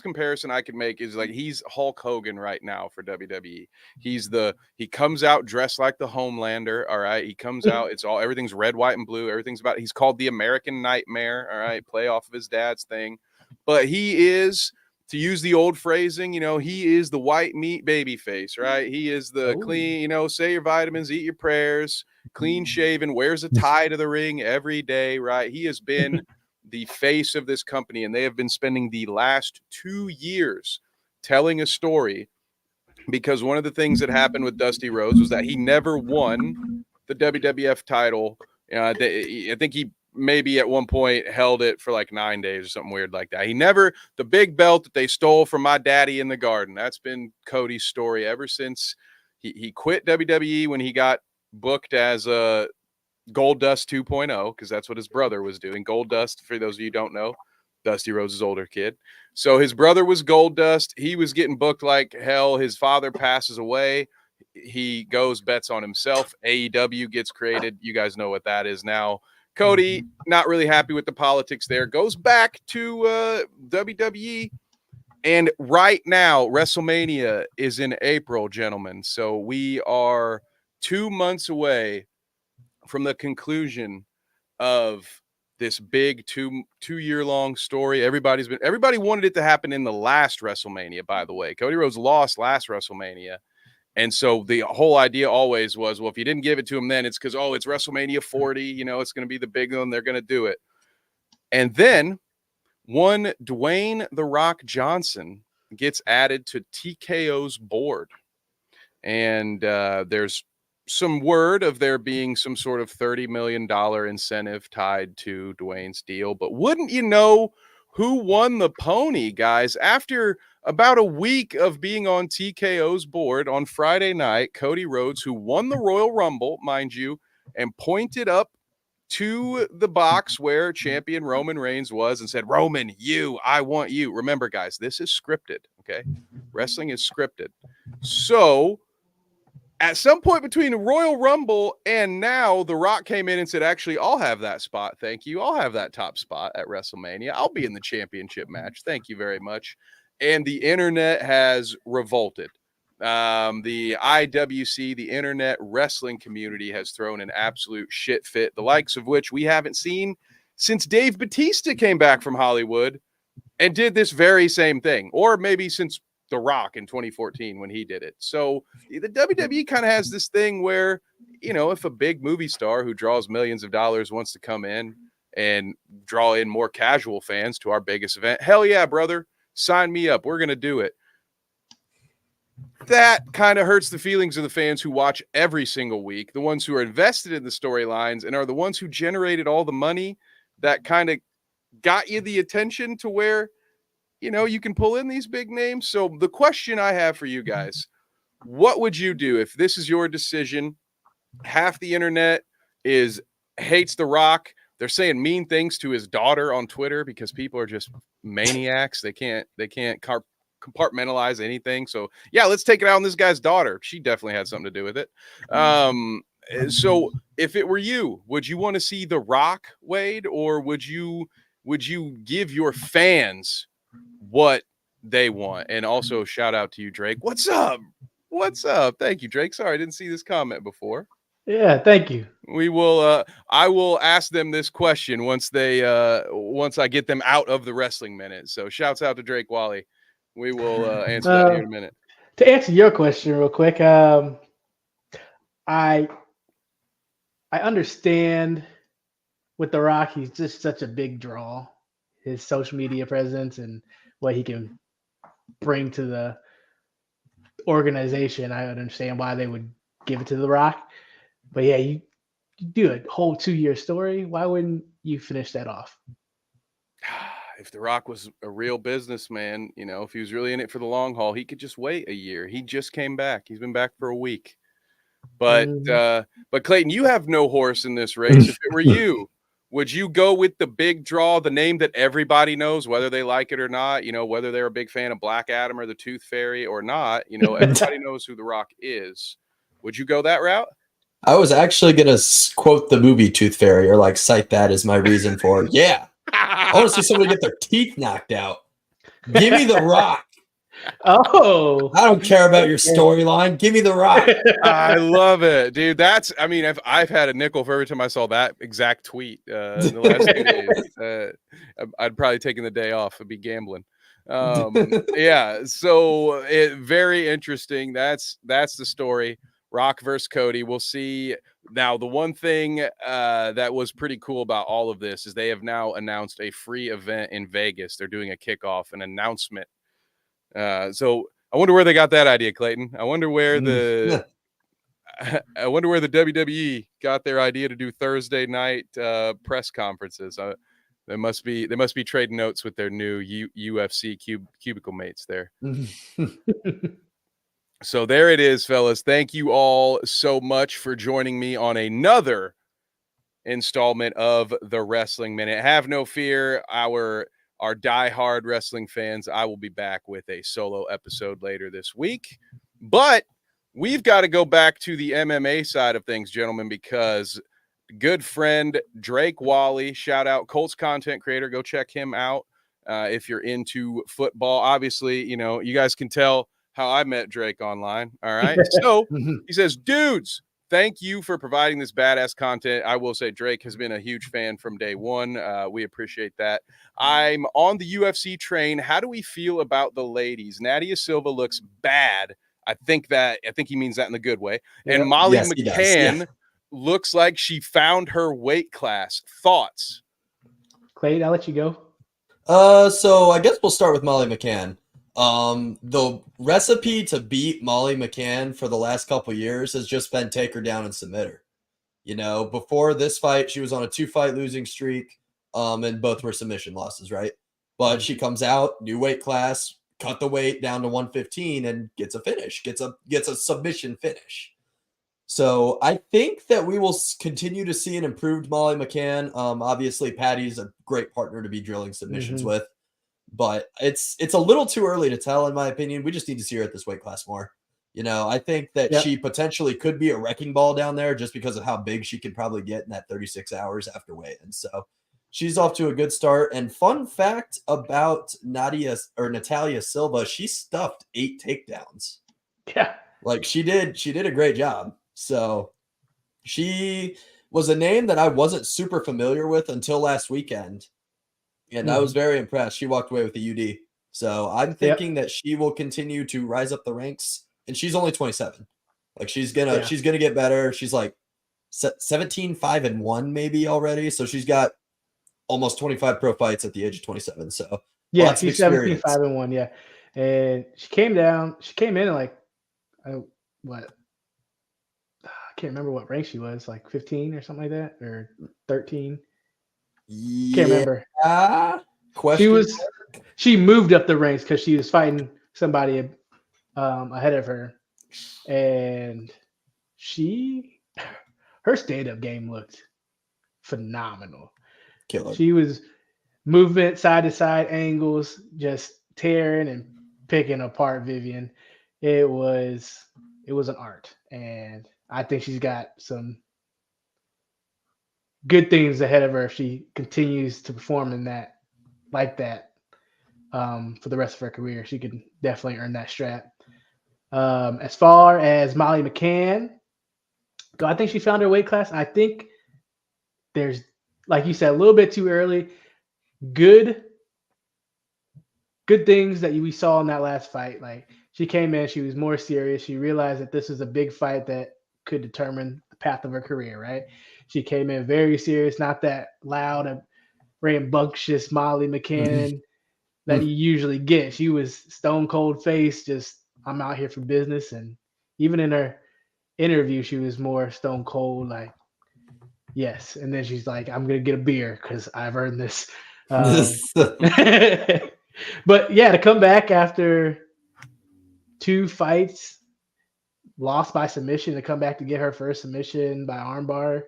Speaker 3: comparison I could make is like he's Hulk Hogan right now for WWE. He comes out dressed like the Homelander. All right. He comes out. Everything's red, white, and blue. He's called the American Nightmare. All right. Play off of his dad's thing. But he is, to use the old phrasing, he is the white meat baby face, right? He is the clean, say your vitamins, eat your prayers, clean shaven, wears a tie to the ring every day, right? He has been the face of this company, and they have been spending the last 2 years telling a story, because one of the things that happened with Dusty Rhodes was that he never won the WWF title. I think he maybe at one point held it for like 9 days or something weird like that. The big belt that they stole from my daddy in the garden. That's been Cody's story ever since he quit WWE when he got booked as a Gold Dust 2.0, because that's what his brother was doing. Gold Dust, for those of you who don't know, Dusty Rhodes' older kid. So his brother was Gold Dust. He was getting booked like hell. His father passes away. He goes, bets on himself. AEW gets created. You guys know what that is now. Cody, not really happy with the politics there, goes back to WWE. And right now, WrestleMania is in April, gentlemen. So we are 2 months away from the conclusion of this big two-year-long story. Everybody wanted it to happen in the last WrestleMania, by the way. Cody Rhodes lost last WrestleMania. And so the whole idea always was, well, if you didn't give it to him then, it's because, it's WrestleMania 40, it's going to be the big one. They're going to do it. And then one Dwayne "The Rock" Johnson gets added to TKO's board. And there's some word of there being some sort of $30 million incentive tied to Dwayne's deal. But wouldn't you know who won the pony, guys? After about a week of being on TKO's board on Friday night, Cody Rhodes, who won the Royal Rumble, mind you, and pointed up to the box where champion Roman Reigns was and said, Roman, I want you. Remember, guys, this is scripted, okay? Wrestling is scripted. So at some point between the Royal Rumble and now, The Rock came in and said, actually, I'll have that spot. Thank you. I'll have that top spot at WrestleMania. I'll be in the championship match. Thank you very much. And the internet has revolted. The IWC, the internet wrestling community, has thrown an absolute shit fit, the likes of which we haven't seen since Dave Bautista came back from Hollywood and did this very same thing, or maybe since The Rock in 2014 when he did it. So the WWE kind of has this thing where, if a big movie star who draws millions of dollars wants to come in and draw in more casual fans to our biggest event, hell yeah, brother, sign me up. We're going to do it. That kind of hurts the feelings of the fans who watch every single week, the ones who are invested in the storylines and are the ones who generated all the money that kind of got you the attention to where, you can pull in these big names. So the question I have for you guys, what would you do if this is your decision? Half the internet hates The Rock. They're saying mean things to his daughter on Twitter because people are just maniacs. They can't compartmentalize anything. So yeah, let's take it out on this guy's daughter. She definitely had something to do with it. So if it were you, would you want to see The Rock, Wade, or would you give your fans what they want? And also shout out to you, Drake. What's up? Thank you, Drake. Sorry, I didn't see this comment before.
Speaker 1: Yeah, thank you.
Speaker 3: We will I will ask them this question once I get them out of the wrestling minute. So shouts out to Drake Wally. We will answer that here in a minute.
Speaker 1: To answer your question real quick, I understand with The Rock, he's just such a big draw. His social media presence and what he can bring to the organization. I understand why they would give it to The Rock. But yeah, you do a whole 2-year story. Why wouldn't you finish that off?
Speaker 3: If The Rock was a real businessman, if he was really in it for the long haul, he could just wait a year. He just came back. He's been back for a week. But Clayton, you have no horse in this race. If it were you, would you go with the big draw, the name that everybody knows, whether they like it or not, whether they're a big fan of Black Adam or the Tooth Fairy or not, everybody knows who The Rock is. Would you go that route?
Speaker 4: I was actually going to quote the movie Tooth Fairy or cite that as my reason for it. Yeah. I want to see somebody get their teeth knocked out. Give me The Rock.
Speaker 1: Oh.
Speaker 4: I don't care about your storyline. Give me The Rock.
Speaker 3: I love it, dude. I've had a nickel for every time I saw that exact tweet in the last 2 days. I'd probably taken the day off. I'd be gambling. Yeah. So very interesting. That's the story. Rock versus Cody. We'll see. Now, the one thing that was pretty cool about all of this is they have now announced a free event in Vegas. They're doing a kickoff, an announcement. So I wonder where they got that idea, Clayton. I wonder where the WWE got their idea to do Thursday night press conferences. They must be trading notes with their new UFC cubicle mates there. So there it is, fellas. Thank you all so much for joining me on another installment of the Wrestling Minute. Have no fear, our diehard wrestling fans. I will be back with a solo episode later this week. But we've got to go back to the MMA side of things, gentlemen, because good friend Drake Wally, shout out, Colts content creator. Go check him out if you're into football. Obviously, you guys can tell how I met Drake online. All right. So he says, dudes, thank you for providing this badass content. I will say Drake has been a huge fan from day one. We appreciate that. I'm on the UFC train. How do we feel about the ladies? Nadia Silva looks bad. I think he means that in the good way. And Molly McCann looks like she found her weight class. Thoughts?
Speaker 1: Clayton, I'll let you go.
Speaker 4: So I guess we'll start with Molly McCann. The recipe to beat Molly McCann for the last couple years has just been take her down and submit her. You know, before this fight, she was on a 2-fight losing streak, and both were submission losses, right? But she comes out, new weight class, cut the weight down to 115, and gets a finish, gets a submission finish. So I think that we will continue to see an improved Molly McCann. Obviously, Patty's a great partner to be drilling submissions with, but it's a little too early to tell, in my opinion. We just need to see her at this weight class more. You know, I think that she potentially could be a wrecking ball down there just because of how big she could probably get in that 36 hours after weigh-in. So she's off to a good start. And fun fact about Natalia Silva, she stuffed 8 takedowns.
Speaker 1: Yeah.
Speaker 4: Like she did a great job. So she was a name that I wasn't super familiar with until last weekend. And I was very impressed. She walked away with a UD. So I'm thinking that she will continue to rise up the ranks. And she's only 27. Like she's gonna get better. She's like 17-5-1 maybe already. So she's got almost 25 pro fights at the age of 27. So
Speaker 1: yeah, she's 17-5-1. Yeah, and she came in like I can't remember what rank she was, like 15 or something like that, or 13. Can't remember. She moved up the ranks because she was fighting somebody ahead of her, and her stand-up game looked phenomenal.
Speaker 4: Killer.
Speaker 1: She was movement, side to side angles, just tearing and picking apart Vivian. It was an art, and I think she's got some good things ahead of her if she continues to perform in that for the rest of her career. She can definitely earn that strap. As far as Molly McCann, I think she found her weight class. I think there's, like you said, a little bit too early. Good things that we saw in that last fight. Like she came in, she was more serious. She realized that this is a big fight that could determine the path of her career, right? She came in very serious, not that loud and rambunctious Molly McCann that you usually get. She was stone cold face, just I'm out here for business. And even in her interview, she was more stone cold, like, yes. And then she's like, I'm gonna get a beer because I've earned this. But yeah, to come back after 2 fights, lost by submission, to come back to get her first submission by armbar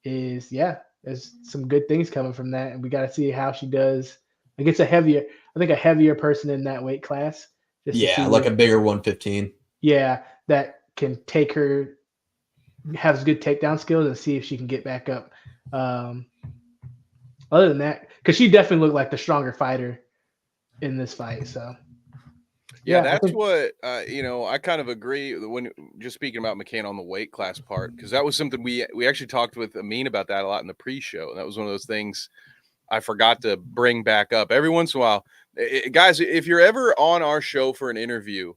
Speaker 1: is, there's some good things coming from that. And we got to see how she does against a heavier person in that weight class.
Speaker 4: Like a bigger 115.
Speaker 1: Yeah, that can take her, has good takedown skills, and see if she can get back up. Other than that, because she definitely looked like the stronger fighter in this fight. So
Speaker 3: that's what I kind of agree when just speaking about McCann on the weight class part, because that was something we actually talked with Amin about that a lot in the pre-show, and that was one of those things I forgot to bring back up every once in a while. Guys, if you're ever on our show for an interview,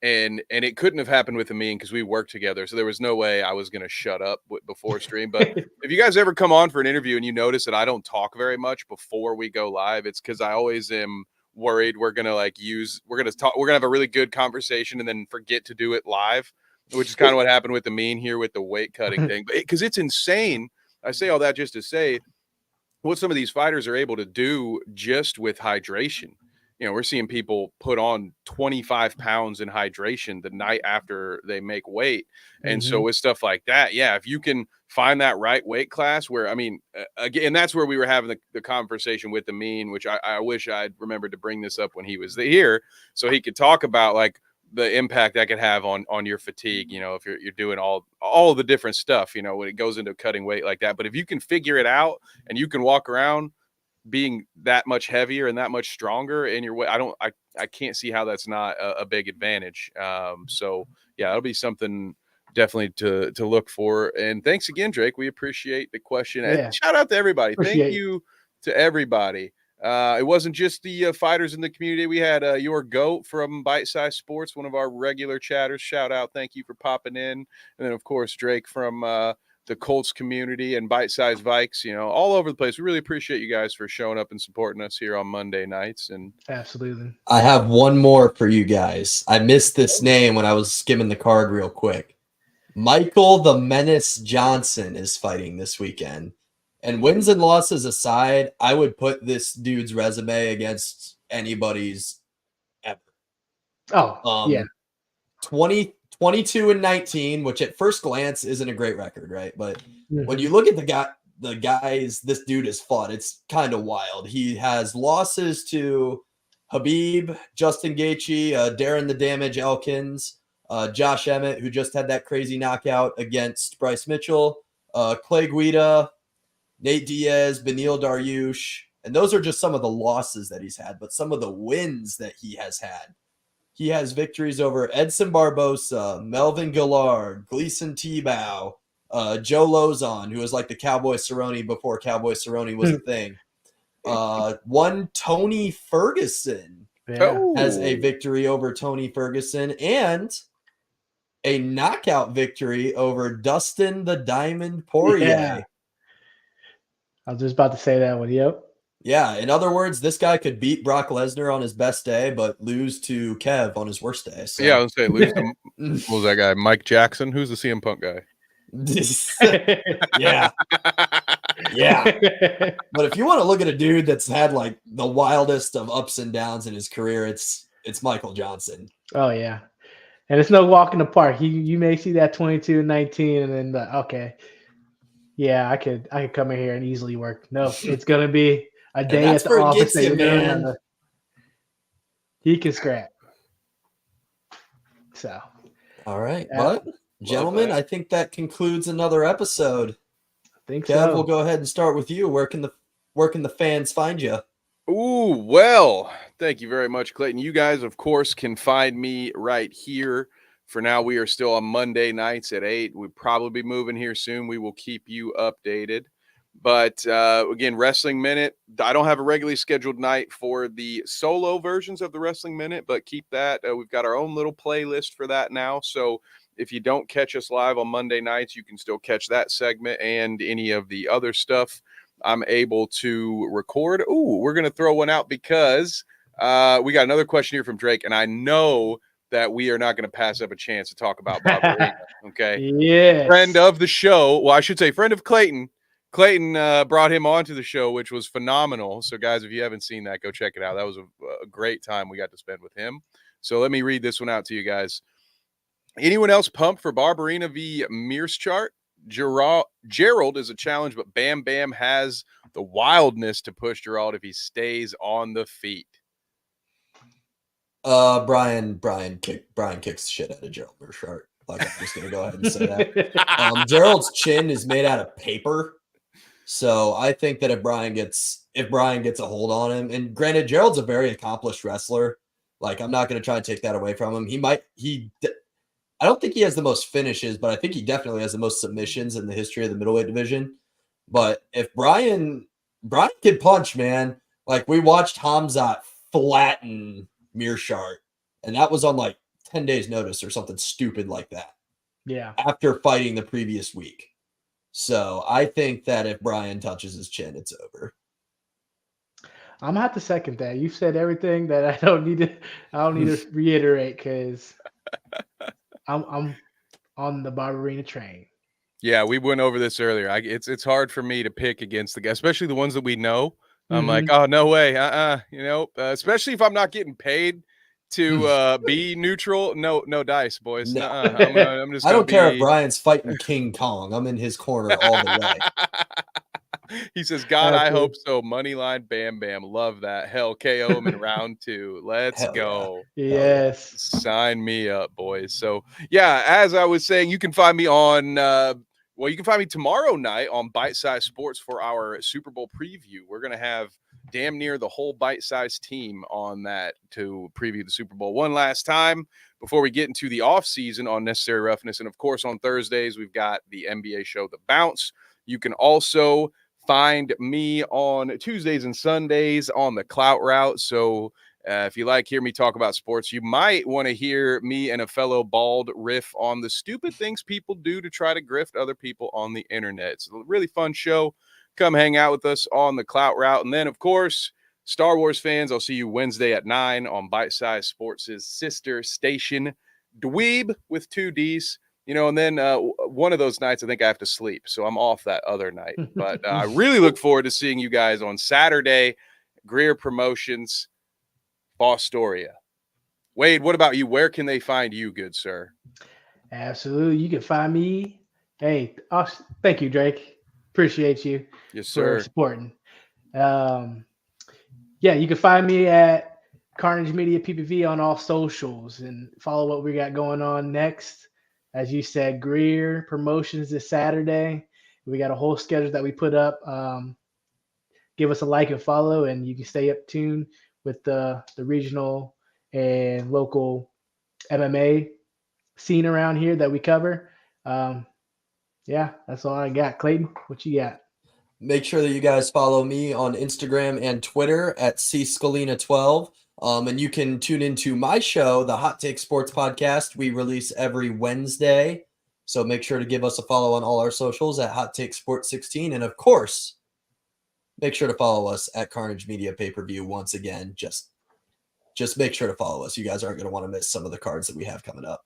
Speaker 3: and it couldn't have happened with Amin because we worked together, so there was no way I was going to shut up before stream. But if you guys ever come on for an interview and you notice that I don't talk very much before we go live, it's because I always am worried we're gonna have a really good conversation and then forget to do it live, which is kind of what happened with Amin here with the weight cutting thing. But because it's insane, I say all that just to say what some of these fighters are able to do just with hydration. We're seeing people put on 25 pounds in hydration the night after they make weight. And so with stuff like that, if you can find that right weight class where, again, that's where we were having the conversation with Amin, which I wish I'd remembered to bring this up when he was here so he could talk about like the impact that could have on your fatigue, if you're doing all the different stuff, when it goes into cutting weight like that. But if you can figure it out and you can walk around being that much heavier and that much stronger in your way, I can't see how that's not a big advantage. So it'll be something definitely to look for. And thanks again, Drake. We appreciate the question. And shout out to everybody. Thank you to everybody. It wasn't just the fighters in the community. We had your GOAT from Bite Size Sports, one of our regular chatters. Shout out. Thank you for popping in. And then, of course, Drake from the Colts community and Bite Size Vikes, all over the place. We really appreciate you guys for showing up and supporting us here on Monday nights. And
Speaker 1: absolutely.
Speaker 4: I have one more for you guys. I missed this name when I was skimming the card real quick. Michael the Menace Johnson is fighting this weekend. And wins and losses aside, I would put this dude's resume against anybody's ever.
Speaker 1: Oh, yeah.
Speaker 4: 22-19, which at first glance isn't a great record, right? But when you look at the guys this dude has fought, it's kind of wild. He has losses to Habib, Justin Gaethje, Darren the Damage Elkins, Josh Emmett, who just had that crazy knockout against Bryce Mitchell, Clay Guida, Nate Diaz, Beneil Dariush. And those are just some of the losses that he's had, but some of the wins that he has had. He has victories over Edson Barbosa, Melvin Gillard, Gleason Tebow, Joe Lozon, who was like the Cowboy Cerrone before Cowboy Cerrone was a thing. One Tony Ferguson has a victory over Tony Ferguson and a knockout victory over Dustin the Diamond Poirier.
Speaker 1: Yeah. I was just about to say that one. Yep.
Speaker 4: Yeah, in other words, this guy could beat Brock Lesnar on his best day, but lose to Kev on his worst day. So.
Speaker 3: Yeah, I was saying lose to what was that guy? Mike Jackson? Who's the CM Punk guy?
Speaker 4: Yeah. But if you want to look at a dude that's had like the wildest of ups and downs in his career, it's Michael Johnson.
Speaker 1: Oh yeah. And it's no walk in the park. You may see that 22-19 and then okay. Yeah, I could come in here and easily work. No, it's gonna be a day at the office. He can scrap. So,
Speaker 4: all right, but gentlemen, I think that concludes another episode.
Speaker 1: I think
Speaker 4: Kev,
Speaker 1: so.
Speaker 4: we'll go ahead and start with you. Where can the fans find you?
Speaker 3: Ooh, well, thank you very much, Clayton. You guys, of course, can find me right here. For now, we are still on Monday nights at 8. We'll probably be moving here soon. We will keep you updated. But again, Wrestling Minute, I don't have a regularly scheduled night for the solo versions of the Wrestling Minute, but keep that. We've got our own little playlist for that now. So if you don't catch us live on Monday nights, you can still catch that segment and any of the other stuff I'm able to record. Ooh, we're going to throw one out because we got another question here from Drake, and I know that we are not going to pass up a chance to talk about Barbarina, okay?
Speaker 1: Yeah.
Speaker 3: Friend of the show. Well, I should say friend of Clayton. Clayton brought him onto the show, which was phenomenal. So, guys, if you haven't seen that, go check it out. That was a great time we got to spend with him. So let me read this one out to you guys. Anyone else pumped for Barbarina v. Mearschart? Gerald is a challenge, but Bam Bam has the wildness to push Gerald if he stays on the feet.
Speaker 4: Brian kicks the shit out of Gerald Mearschart. Like, I'm just gonna go ahead and say that. Gerald's chin is made out of paper, so I think that if Brian gets a hold on him, and granted, Gerald's a very accomplished wrestler. Like, I'm not gonna try and take that away from him. I don't think he has the most finishes, but I think he definitely has the most submissions in the history of the middleweight division. But if Brian can punch, man, like we watched Hamzat flatten Mearschart, and that was on like 10 days notice or something stupid like that.
Speaker 1: Yeah.
Speaker 4: After fighting the previous week. So I think that if Brian touches his chin, it's over.
Speaker 1: I'm gonna have to second that. You've said everything that I don't need to reiterate because I'm on the Barbarina train.
Speaker 3: Yeah, we went over this earlier. It's hard for me to pick against the guys, especially the ones that we know. I'm like, oh, no way. Especially if I'm not getting paid to be neutral. No dice, boys.
Speaker 4: No.
Speaker 3: I'm just
Speaker 4: I don't care if Brian's fighting King Kong. I'm in his corner all the way.
Speaker 3: He says, God, I hope so. Money line, Bam Bam. Love that. Hell, KO him in round 2. Let's go.
Speaker 1: Yeah. Yes.
Speaker 3: Sign me up, boys. So, yeah, as I was saying, you can find me on you can find me tomorrow night on Bite Size Sports for our Super Bowl preview. We're going to have damn near the whole Bite Size team on that to preview the Super Bowl one last time before we get into the off season on Necessary Roughness. And of course, on Thursdays, we've got the NBA show, The Bounce. You can also find me on Tuesdays and Sundays on the Clout Route. So If you like hear me talk about sports, you might want to hear me and a fellow bald riff on the stupid things people do to try to grift other people on the internet. It's a really fun show. Come hang out with us on the Clout Route. And then, of course, Star Wars fans, I'll see you Wednesday at 9 on Bite Size Sports' sister station, Dweeb with 2 Ds. And then one of those nights, I think I have to sleep. So I'm off that other night. But I really look forward to seeing you guys on Saturday. Greer Promotions, Fostoria. Wade, what about you? Where can they find you, good sir?
Speaker 1: Absolutely. You can find me. Hey, thank you, Drake. Appreciate you.
Speaker 3: Yes, sir.
Speaker 1: For supporting. You can find me at Carnage Media PPV on all socials and follow what we got going on next. As you said, Greer Promotions this Saturday. We got a whole schedule that we put up. Give us a like and follow, and you can stay up tuned with the regional and local MMA scene around here that we cover. That's all I got. Clayton, what you got?
Speaker 4: Make sure that you guys follow me on Instagram and Twitter at cscalina12. And you can tune into my show, the Hot Take Sports Podcast. We release every Wednesday. So make sure to give us a follow on all our socials at Hot Take Sports 16. And of course, make sure to follow us at Carnage Media Pay-Per-View once again. Just make sure to follow us. You guys aren't going to want to miss some of the cards that we have coming up.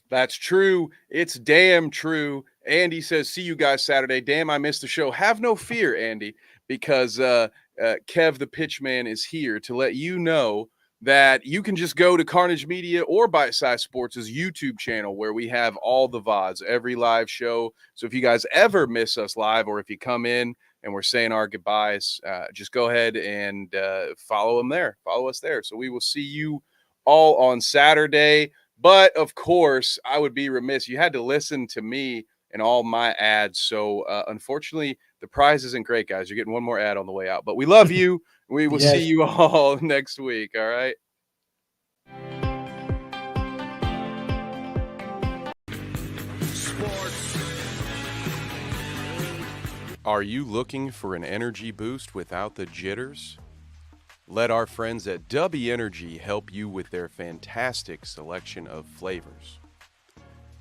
Speaker 3: That's true. It's damn true. Andy says, see you guys Saturday. Damn, I missed the show. Have no fear, Andy, because Kev the Pitchman is here to let you know that you can just go to Carnage Media or Bite Size Sports' YouTube channel where we have all the VODs, every live show. So if you guys ever miss us live, or if you come in and we're saying our goodbyes, just go ahead and follow them there. Follow us there. So we will see you all on Saturday. But of course, I would be remiss. You had to listen to me and all my ads. So unfortunately, the prize isn't great, guys. You're getting one more ad on the way out. But we love you. We will see you all next week. All right. Sports. Are you looking for an energy boost without the jitters? Let our friends at Dubby Energy help you with their fantastic selection of flavors.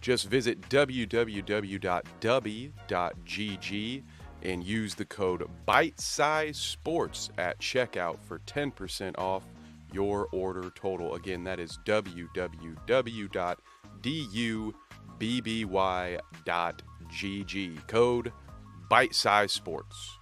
Speaker 3: Just visit www.dubby.gg and use the code BITESIZESPORTS at checkout for 10% off your order total. Again, that is www.dubby.gg. Code BITESIZESPORTS.